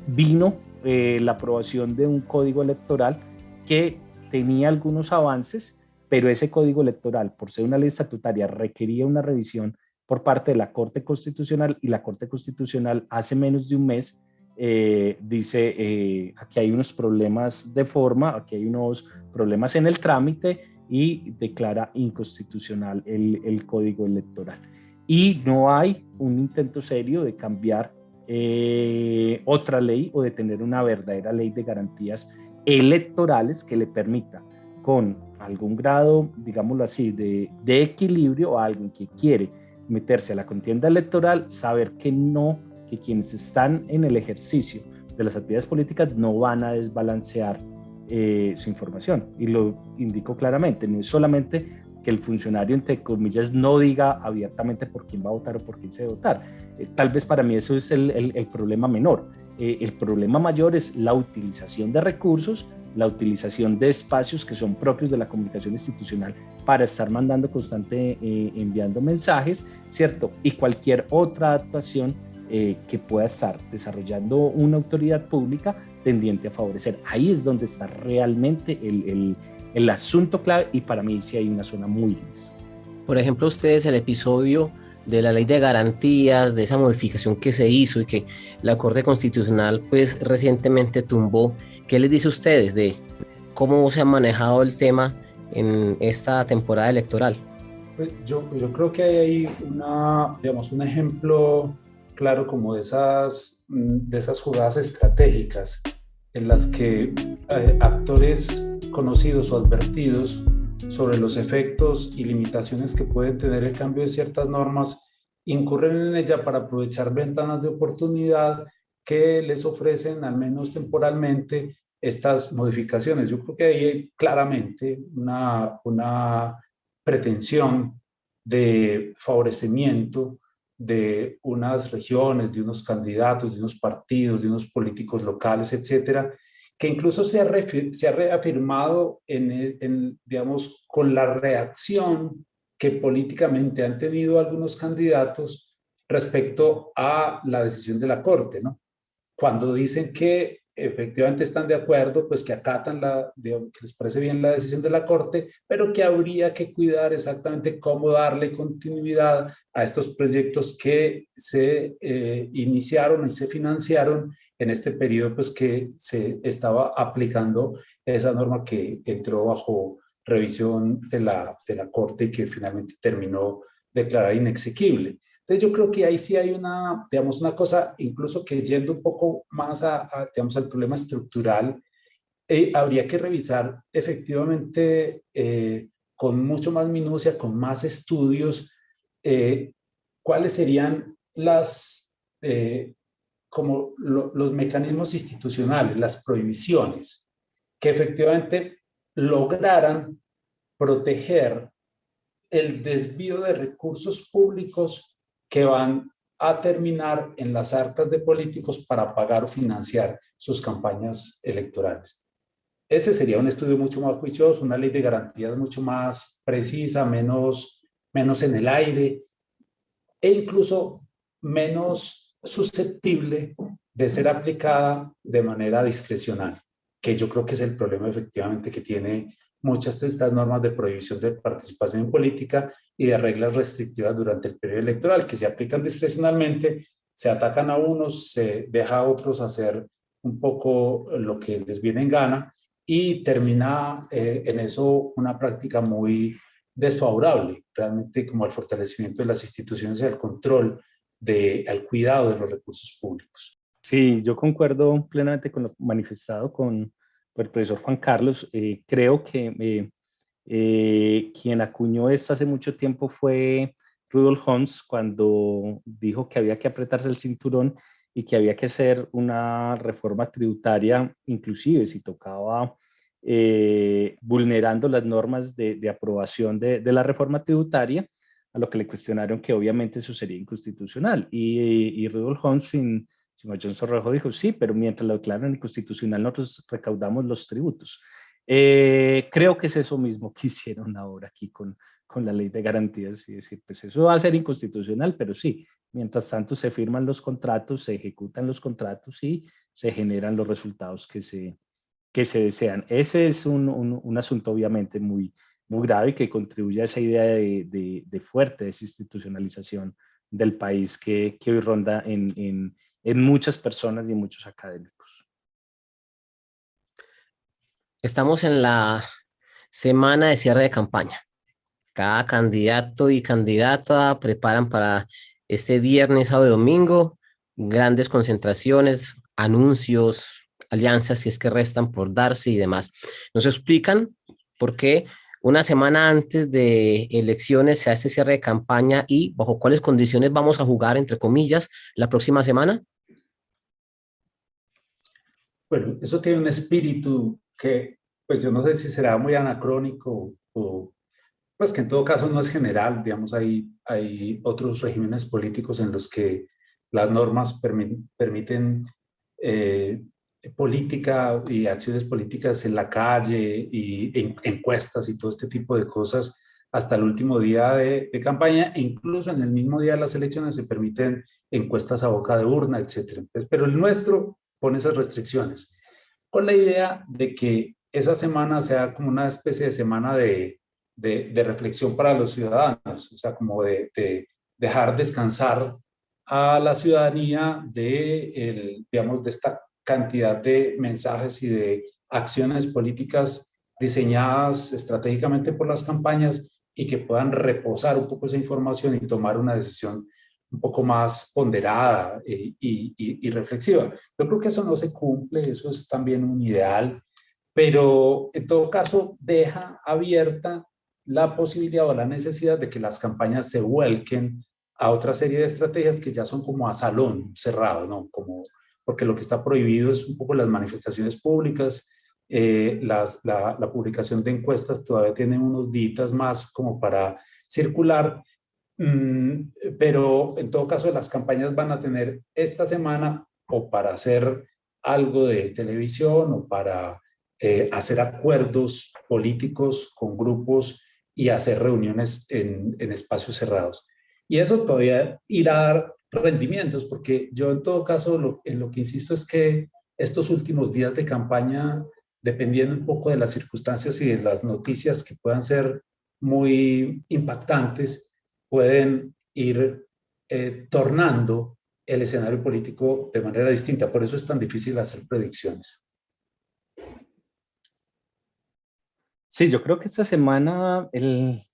Vino la aprobación de un código electoral que tenía algunos avances, pero ese código electoral, por ser una ley estatutaria, requería una revisión por parte de la Corte Constitucional, y la Corte Constitucional hace menos de un mes dice aquí hay unos problemas de forma, aquí hay unos problemas en el trámite y declara inconstitucional el código electoral. Y no hay un intento serio de cambiar otra ley o de tener una verdadera ley de garantías electorales que le permita, con algún grado, digámoslo así, de equilibrio a alguien que quiere meterse a la contienda electoral, saber que quienes están en el ejercicio de las actividades políticas no van a desbalancear su información. Y lo indico claramente, no es solamente que el funcionario, entre comillas, no diga abiertamente por quién va a votar o por quién se debe votar. Tal vez para mí eso es el problema menor. El problema mayor es la utilización de recursos, la utilización de espacios que son propios de la comunicación institucional para estar mandando enviando mensajes, ¿cierto? Y cualquier otra actuación que pueda estar desarrollando una autoridad pública tendiente a favorecer. Ahí es donde está realmente el asunto clave, y para mí sí hay una zona muy gris. Por ejemplo, ustedes el episodio de la ley de garantías, de esa modificación que se hizo y que la Corte Constitucional pues recientemente tumbó, ¿qué les dice a ustedes de cómo se ha manejado el tema en esta temporada electoral? Pues yo creo que hay ahí digamos, un ejemplo claro como de esas jugadas estratégicas en las que actores conocidos o advertidos sobre los efectos y limitaciones que puede tener el cambio de ciertas normas incurren en ella para aprovechar ventanas de oportunidad que les ofrecen, al menos temporalmente, estas modificaciones. Yo creo que ahí hay claramente una pretensión de favorecimiento de unas regiones, de unos candidatos, de unos partidos, de unos políticos locales, etcétera, que incluso se ha reafirmado digamos, con la reacción que políticamente han tenido algunos candidatos respecto a la decisión de la Corte, ¿no? Cuando dicen que efectivamente están de acuerdo, pues que acatan digamos, que les parece bien la decisión de la Corte, pero que habría que cuidar exactamente cómo darle continuidad a estos proyectos que se iniciaron y se financiaron en este periodo, pues que se estaba aplicando esa norma que entró bajo revisión de la Corte y que finalmente terminó declarada inexequible. Entonces yo creo que ahí sí hay digamos, una cosa, incluso que yendo un poco más digamos, al problema estructural, habría que revisar efectivamente con mucho más minucia, con más estudios, eh, cuáles serían como los mecanismos institucionales, las prohibiciones, que efectivamente lograran proteger el desvío de recursos públicos que van a terminar en las arcas de políticos para pagar o financiar sus campañas electorales. Ese sería un estudio mucho más juicioso, una ley de garantías mucho más precisa, menos en el aire e incluso menos susceptible de ser aplicada de manera discrecional, que yo creo que es el problema efectivamente que tiene muchas de estas normas de prohibición de participación en política y de reglas restrictivas durante el periodo electoral, que se aplican discrecionalmente, se atacan a unos, se deja a otros hacer un poco lo que les viene en gana y termina en eso una práctica muy desfavorable, realmente como al fortalecimiento de las instituciones y al control, al cuidado de los recursos públicos. Sí, yo concuerdo plenamente con lo manifestado por el profesor Juan Carlos. Creo que quien acuñó esto hace mucho tiempo fue Rudolf Holmes, cuando dijo que había que apretarse el cinturón y que había que hacer una reforma tributaria, inclusive si tocaba vulnerando las normas de aprobación de la reforma tributaria, a lo que le cuestionaron que obviamente eso sería inconstitucional. Y Rudolf Holmes, sin John Sorrojo, dijo, sí, pero mientras lo declaran inconstitucional, nosotros recaudamos los tributos. Creo que es eso mismo que hicieron ahora aquí con la ley de garantías, y decir, pues eso va a ser inconstitucional, pero sí, mientras tanto se firman los contratos, se ejecutan los contratos y se generan los resultados que se desean. Ese es un asunto obviamente muy grave y que contribuye a esa idea de fuerte desinstitucionalización del país que hoy ronda en muchas personas y en muchos académicos. Estamos en la semana de cierre de campaña. Cada candidato y candidata preparan para este viernes, sábado y domingo grandes concentraciones, anuncios, alianzas, si es que restan por darse y demás. Nos explican por qué una semana antes de elecciones se hace cierre de campaña y bajo cuáles condiciones vamos a jugar, entre comillas, la próxima semana. Bueno, eso tiene un espíritu que, pues yo no sé si será muy anacrónico o, pues que en todo caso no es general, digamos, hay otros regímenes políticos en los que las normas permiten política y acciones políticas en la calle y encuestas y todo este tipo de cosas hasta el último día de campaña, e incluso en el mismo día de las elecciones se permiten encuestas a boca de urna, etcétera. Entonces, pero el nuestro pone esas restricciones con la idea de que esa semana sea como una especie de semana de reflexión para los ciudadanos, o sea, como de dejar descansar a la ciudadanía digamos, de esta cantidad de mensajes y de acciones políticas diseñadas estratégicamente por las campañas y que puedan reposar un poco esa información y tomar una decisión un poco más ponderada y reflexiva. Yo creo que eso no se cumple, eso es también un ideal, pero en todo caso deja abierta la posibilidad o la necesidad de que las campañas se vuelquen a otra serie de estrategias que ya son como a salón cerrado, ¿no? Porque lo que está prohibido es un poco las manifestaciones públicas, la publicación de encuestas todavía tiene unos días más como para circular, pero en todo caso las campañas van a tener esta semana o para hacer algo de televisión o para hacer acuerdos políticos con grupos y hacer reuniones en espacios cerrados. Y eso todavía irá a dar rendimientos, porque yo en todo caso en lo que insisto es que estos últimos días de campaña, dependiendo un poco de las circunstancias y de las noticias que puedan ser muy impactantes, pueden ir tornando el escenario político de manera distinta. Por eso es tan difícil hacer predicciones. Sí, yo creo que esta semana,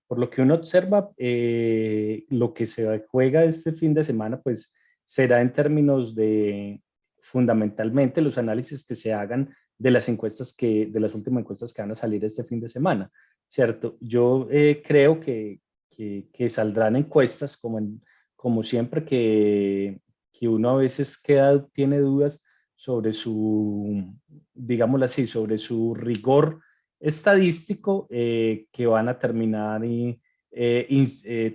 por lo que uno observa, lo que se juega este fin de semana, pues será en términos de fundamentalmente los análisis que se hagan de las encuestas de las últimas encuestas que van a salir este fin de semana, ¿cierto? Yo creo que saldrán encuestas como siempre que uno a veces tiene dudas sobre digámoslo así, sobre su rigor estadístico, que van a terminar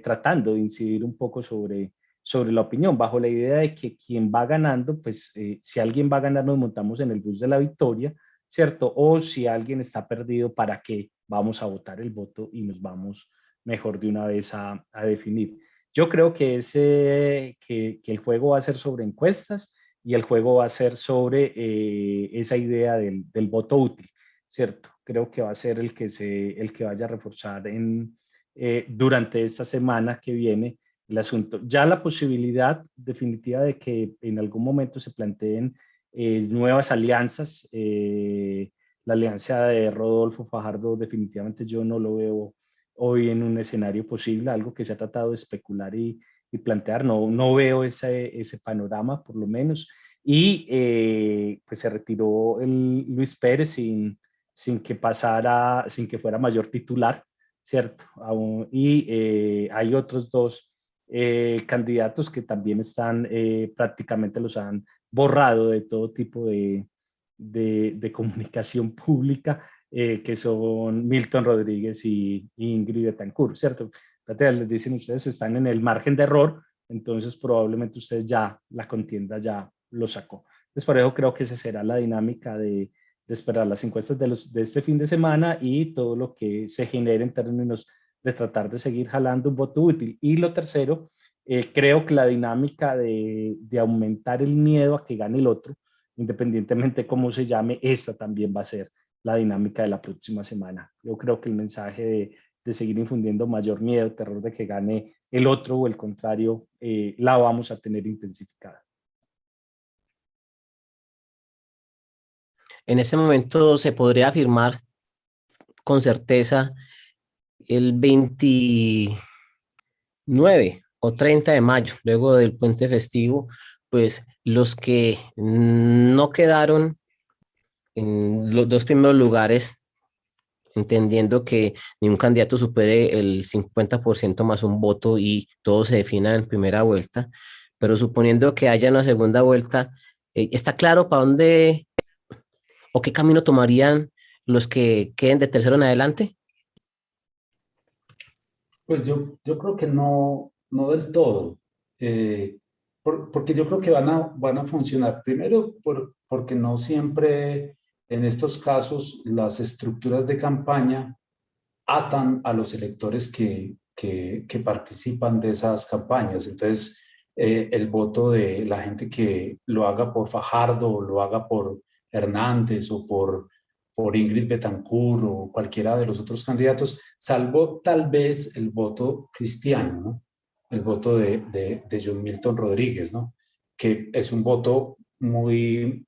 tratando de incidir un poco sobre la opinión, bajo la idea de que quien va ganando, pues si alguien va a ganar nos montamos en el bus de la victoria, ¿cierto? O si alguien está perdido, ¿para qué vamos a votar el voto y nos vamos mejor de una vez a definir? Yo creo que el juego va a ser sobre encuestas y el juego va a ser sobre esa idea del voto útil, ¿cierto? Creo que va a ser el que vaya a reforzar durante esta semana que viene el asunto. Ya la posibilidad definitiva de que en algún momento se planteen nuevas alianzas, la alianza de Rodolfo Fajardo definitivamente yo no lo veo hoy en un escenario posible, algo que se ha tratado de especular y plantear, no veo ese panorama por lo menos, y pues se retiró Luis Pérez sin que fuera mayor titular, ¿cierto? Y hay otros dos candidatos que también están, prácticamente los han borrado de todo tipo de comunicación pública, que son Milton Rodríguez y Ingrid Betancourt, ¿cierto? Les dicen ustedes están en el margen de error, entonces probablemente ustedes ya la contienda ya lo sacó. Entonces por eso creo que esa será la dinámica de esperar las encuestas de este fin de semana y todo lo que se genere en términos de tratar de seguir jalando un voto útil. Y lo tercero, creo que la dinámica de aumentar el miedo a que gane el otro, independientemente de cómo se llame, esta también va a ser la dinámica de la próxima semana. Yo creo que el mensaje de seguir infundiendo mayor miedo, terror de que gane el otro o el contrario, la vamos a tener intensificada. En este momento se podría afirmar con certeza el 29 o 30 de mayo, luego del puente festivo, pues los que no quedaron en los dos primeros lugares, entendiendo que ningún candidato supere el 50% más un voto y todo se defina en primera vuelta, pero suponiendo que haya una segunda vuelta, ¿está claro para dónde o qué camino tomarían los que queden de tercero en adelante? Pues yo creo que no del todo, porque yo creo que van a funcionar. Primero, porque no siempre en estos casos las estructuras de campaña atan a los electores que participan de esas campañas. Entonces, el voto de la gente que lo haga por Fajardo o lo haga por Hernández o por por Ingrid Betancourt o cualquiera de los otros candidatos, salvo tal vez el voto cristiano, ¿no? El voto de John Milton Rodríguez, ¿no? Que es un voto muy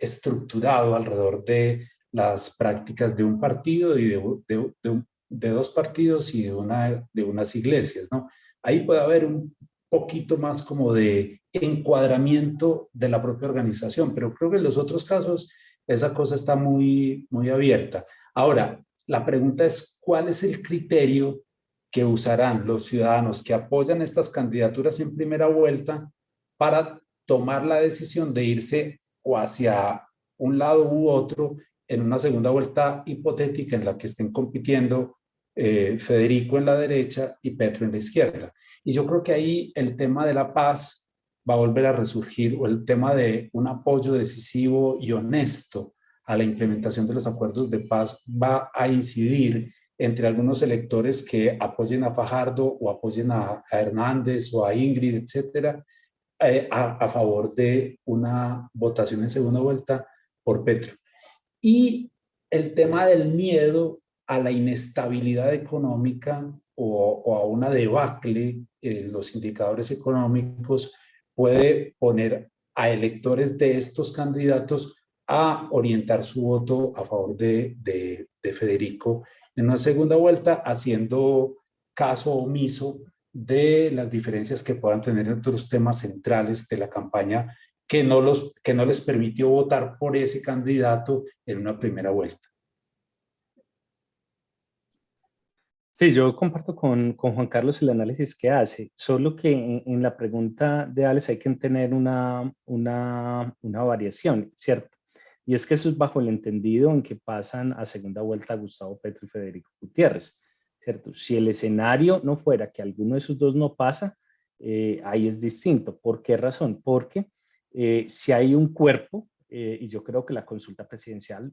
estructurado alrededor de las prácticas de un partido y de dos partidos y de unas iglesias, ¿no? Ahí puede haber un poquito más como de encuadramiento de la propia organización, pero creo que en los otros casos esa cosa está muy abierta. Ahora, la pregunta es, ¿cuál es el criterio que usarán los ciudadanos que apoyan estas candidaturas en primera vuelta para tomar la decisión de irse o hacia un lado u otro en una segunda vuelta hipotética en la que estén compitiendo Federico en la derecha y Petro en la izquierda? Y yo creo que ahí el tema de la paz va a volver a resurgir, o el tema de un apoyo decisivo y honesto a la implementación de los acuerdos de paz va a incidir entre algunos electores que apoyen a Fajardo o apoyen a Hernández o a Ingrid, etcétera, a favor de una votación en segunda vuelta por Petro. Y el tema del miedo a la inestabilidad económica o a una debacle en los indicadores económicos puede poner a electores de estos candidatos a orientar su voto a favor de Federico en una segunda vuelta, haciendo caso omiso de las diferencias que puedan tener en otros temas centrales de la campaña que no les permitió votar por ese candidato en una primera vuelta. Sí, yo comparto con Juan Carlos el análisis que hace, solo que en la pregunta de Alex hay que tener una variación, ¿cierto? Y es que eso es bajo el entendido en que pasan a segunda vuelta Gustavo Petro y Federico Gutiérrez, ¿cierto? Si el escenario no fuera que alguno de esos dos no pasa, ahí es distinto. ¿Por qué razón? Porque si hay un cuerpo, y yo creo que la consulta presidencial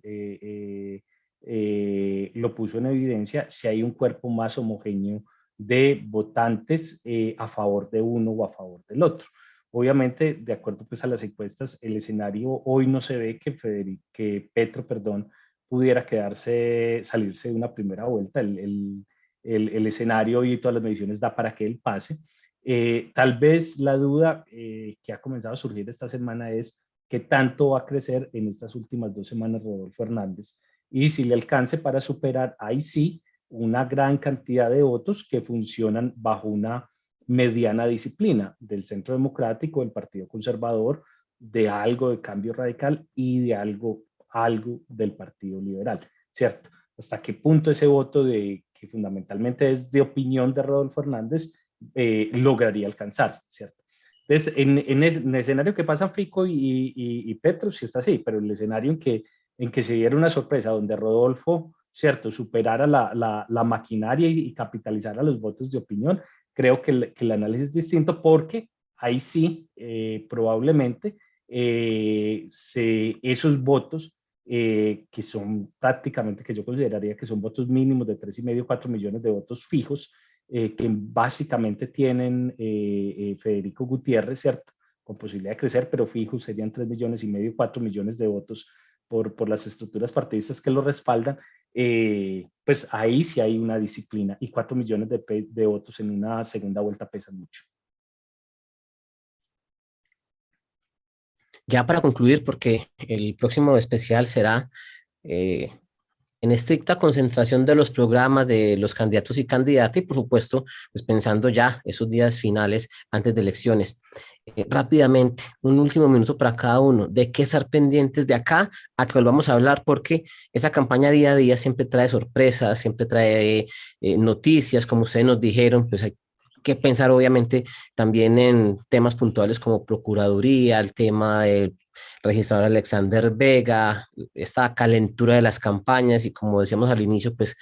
lo puso en evidencia, si hay un cuerpo más homogéneo de votantes a favor de uno o a favor del otro. Obviamente, de acuerdo pues a las encuestas, el escenario hoy no se ve que Petro, perdón, pudiera salirse de una primera vuelta. El escenario y todas las mediciones da para que él pase. Tal vez la duda que ha comenzado a surgir esta semana es qué tanto va a crecer en estas últimas 2 semanas Rodolfo Hernández y si le alcance para superar, ahí sí, una gran cantidad de votos que funcionan bajo una mediana disciplina del Centro Democrático, del Partido Conservador, de algo de Cambio Radical y de algo del Partido Liberal, ¿cierto? ¿Hasta qué punto ese voto que fundamentalmente es de opinión de Rodolfo Hernández lograría alcanzar, ¿cierto? Entonces, en el escenario que pasa Fico y Petro, sí está así, pero el escenario en que se diera una sorpresa donde Rodolfo, ¿cierto?, superara la maquinaria y capitalizara los votos de opinión, creo que el análisis es distinto porque ahí sí, probablemente, esos votos que son prácticamente, que yo consideraría que son votos mínimos de 3,5, 4 millones de votos fijos, que básicamente tienen Federico Gutiérrez, ¿cierto?, con posibilidad de crecer, pero fijos serían 3,5 millones, 4 millones de votos por las estructuras partidistas que lo respaldan, pues ahí sí hay una disciplina y 4 millones de votos en una segunda vuelta pesan mucho. Ya para concluir, porque el próximo especial será eh, en estricta concentración de los programas de los candidatos y candidatas y por supuesto, pues pensando ya esos días finales antes de elecciones. Rápidamente, un último minuto para cada uno, de qué estar pendientes de acá a que volvamos a hablar, porque esa campaña día a día siempre trae sorpresas, siempre trae noticias, como ustedes nos dijeron, pues hay que pensar obviamente también en temas puntuales como Procuraduría, el tema del registrador Alexander Vega, esta calentura de las campañas y como decíamos al inicio, pues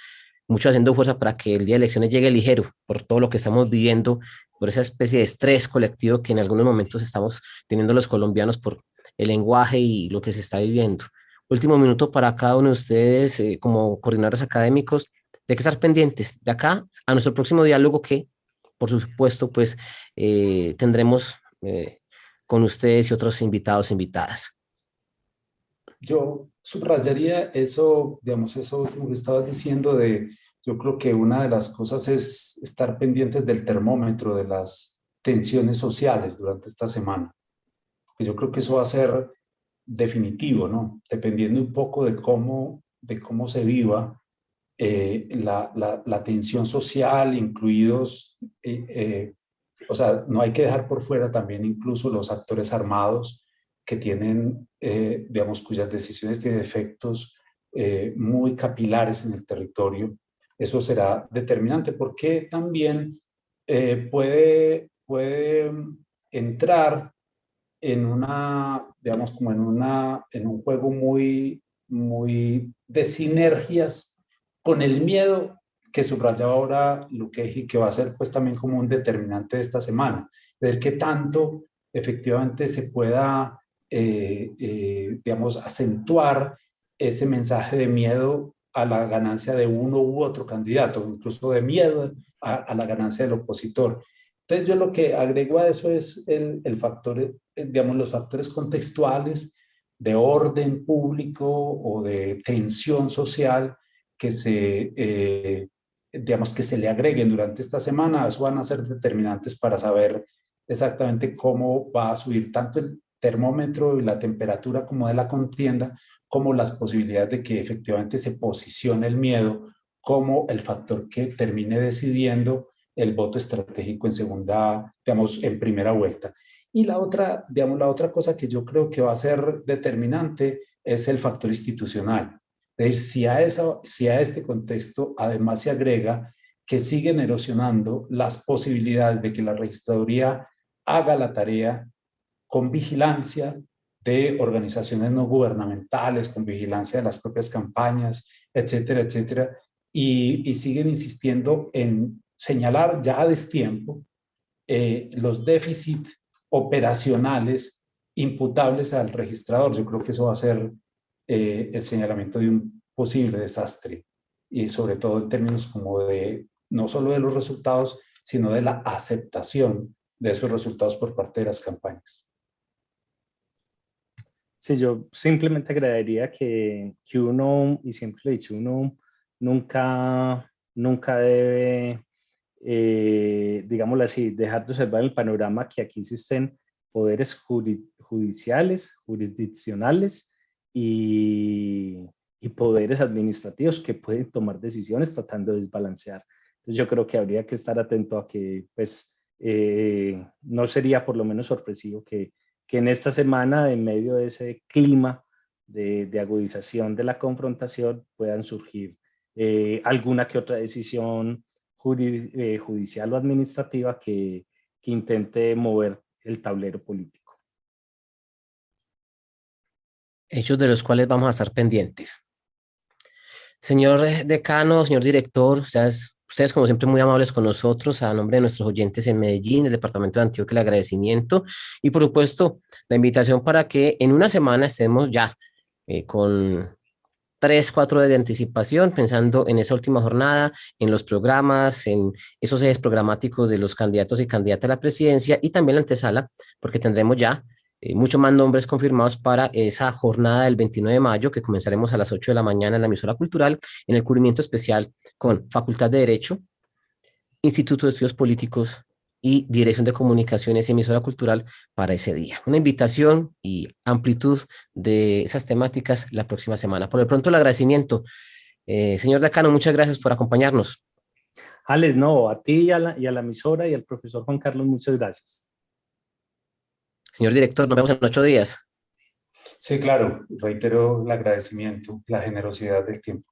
mucho haciendo fuerza para que el día de elecciones llegue ligero por todo lo que estamos viviendo, por esa especie de estrés colectivo que en algunos momentos estamos teniendo los colombianos por el lenguaje y lo que se está viviendo. Último minuto para cada uno de ustedes como coordinadores académicos, de que estar pendientes de acá a nuestro próximo diálogo que, por supuesto, pues tendremos con ustedes y otros invitados, invitadas. yo subrayaría eso, digamos, eso que estabas diciendo yo creo que una de las cosas es estar pendientes del termómetro de las tensiones sociales durante esta semana. Que yo creo que eso va a ser definitivo, ¿no? Dependiendo un poco de cómo se viva la tensión social, incluidos, o sea, no hay que dejar por fuera también incluso los actores armados que tienen, digamos, cuyas decisiones tienen efectos muy capilares en el territorio. Eso será determinante porque también puede entrar en digamos, como en un juego muy de sinergias con el miedo que subrayaba ahora Luqueji, que va a ser pues también como un determinante de esta semana, ver qué tanto efectivamente se pueda, digamos, acentuar ese mensaje de miedo a la ganancia de uno u otro candidato, incluso de miedo a la ganancia del opositor. Entonces yo lo que agrego a eso es el factor, digamos, los factores contextuales de orden público o de tensión social digamos, que se le agreguen durante esta semana. Eso van a ser determinantes para saber exactamente cómo va a subir tanto el termómetro y la temperatura como de la contienda, como las posibilidades de que efectivamente se posicione el miedo como el factor que termine decidiendo el voto estratégico en segunda, digamos, en primera vuelta. Y la otra, digamos, la otra cosa que yo creo que va a ser determinante es el factor institucional. Es decir, si a este contexto además se agrega que siguen erosionando las posibilidades de que la registraduría haga la tarea con vigilancia de organizaciones no gubernamentales, con vigilancia de las propias campañas, etcétera, etcétera, y siguen insistiendo en señalar ya a destiempo los déficits operacionales imputables al registrador. Yo creo que eso va a ser el señalamiento de un posible desastre, y sobre todo en términos como de, no solo de los resultados, sino de la aceptación de esos resultados por parte de las campañas. Sí, yo simplemente agregaría que uno, y siempre lo he dicho, uno nunca debe, digámoslo así, dejar de observar el panorama que aquí existen poderes judiciales, jurisdiccionales y, y poderes administrativos que pueden tomar decisiones tratando de desbalancear. Entonces yo creo que habría que estar atento a que, pues, no sería por lo menos sorpresivo que en esta semana, en medio de ese clima de agudización de la confrontación, puedan surgir alguna que otra decisión judicial o administrativa que intente mover el tablero político. Hechos de los cuales vamos a estar pendientes. Señor decano, señor director, ustedes como siempre muy amables con nosotros, a nombre de nuestros oyentes en Medellín, el departamento de Antioquia, el agradecimiento y por supuesto la invitación para que en una semana estemos ya con 3, 4 días de anticipación, pensando en esa última jornada, en los programas, en esos ejes programáticos de los candidatos y candidatas a la presidencia y también la antesala, porque tendremos ya muchos más nombres confirmados para esa jornada del 29 de mayo, que comenzaremos a las 8 de la mañana en la emisora cultural, en el cubrimiento especial con Facultad de Derecho, Instituto de Estudios Políticos y Dirección de Comunicaciones y Emisora Cultural para ese día. Una invitación y amplitud de esas temáticas la próxima semana. Por lo pronto, el agradecimiento. Señor decano, muchas gracias por acompañarnos. Alex, no, a ti y a la emisora y al profesor Juan Carlos, muchas gracias. Señor director, nos vemos en 8 días. Sí, claro, reitero el agradecimiento, la generosidad del tiempo.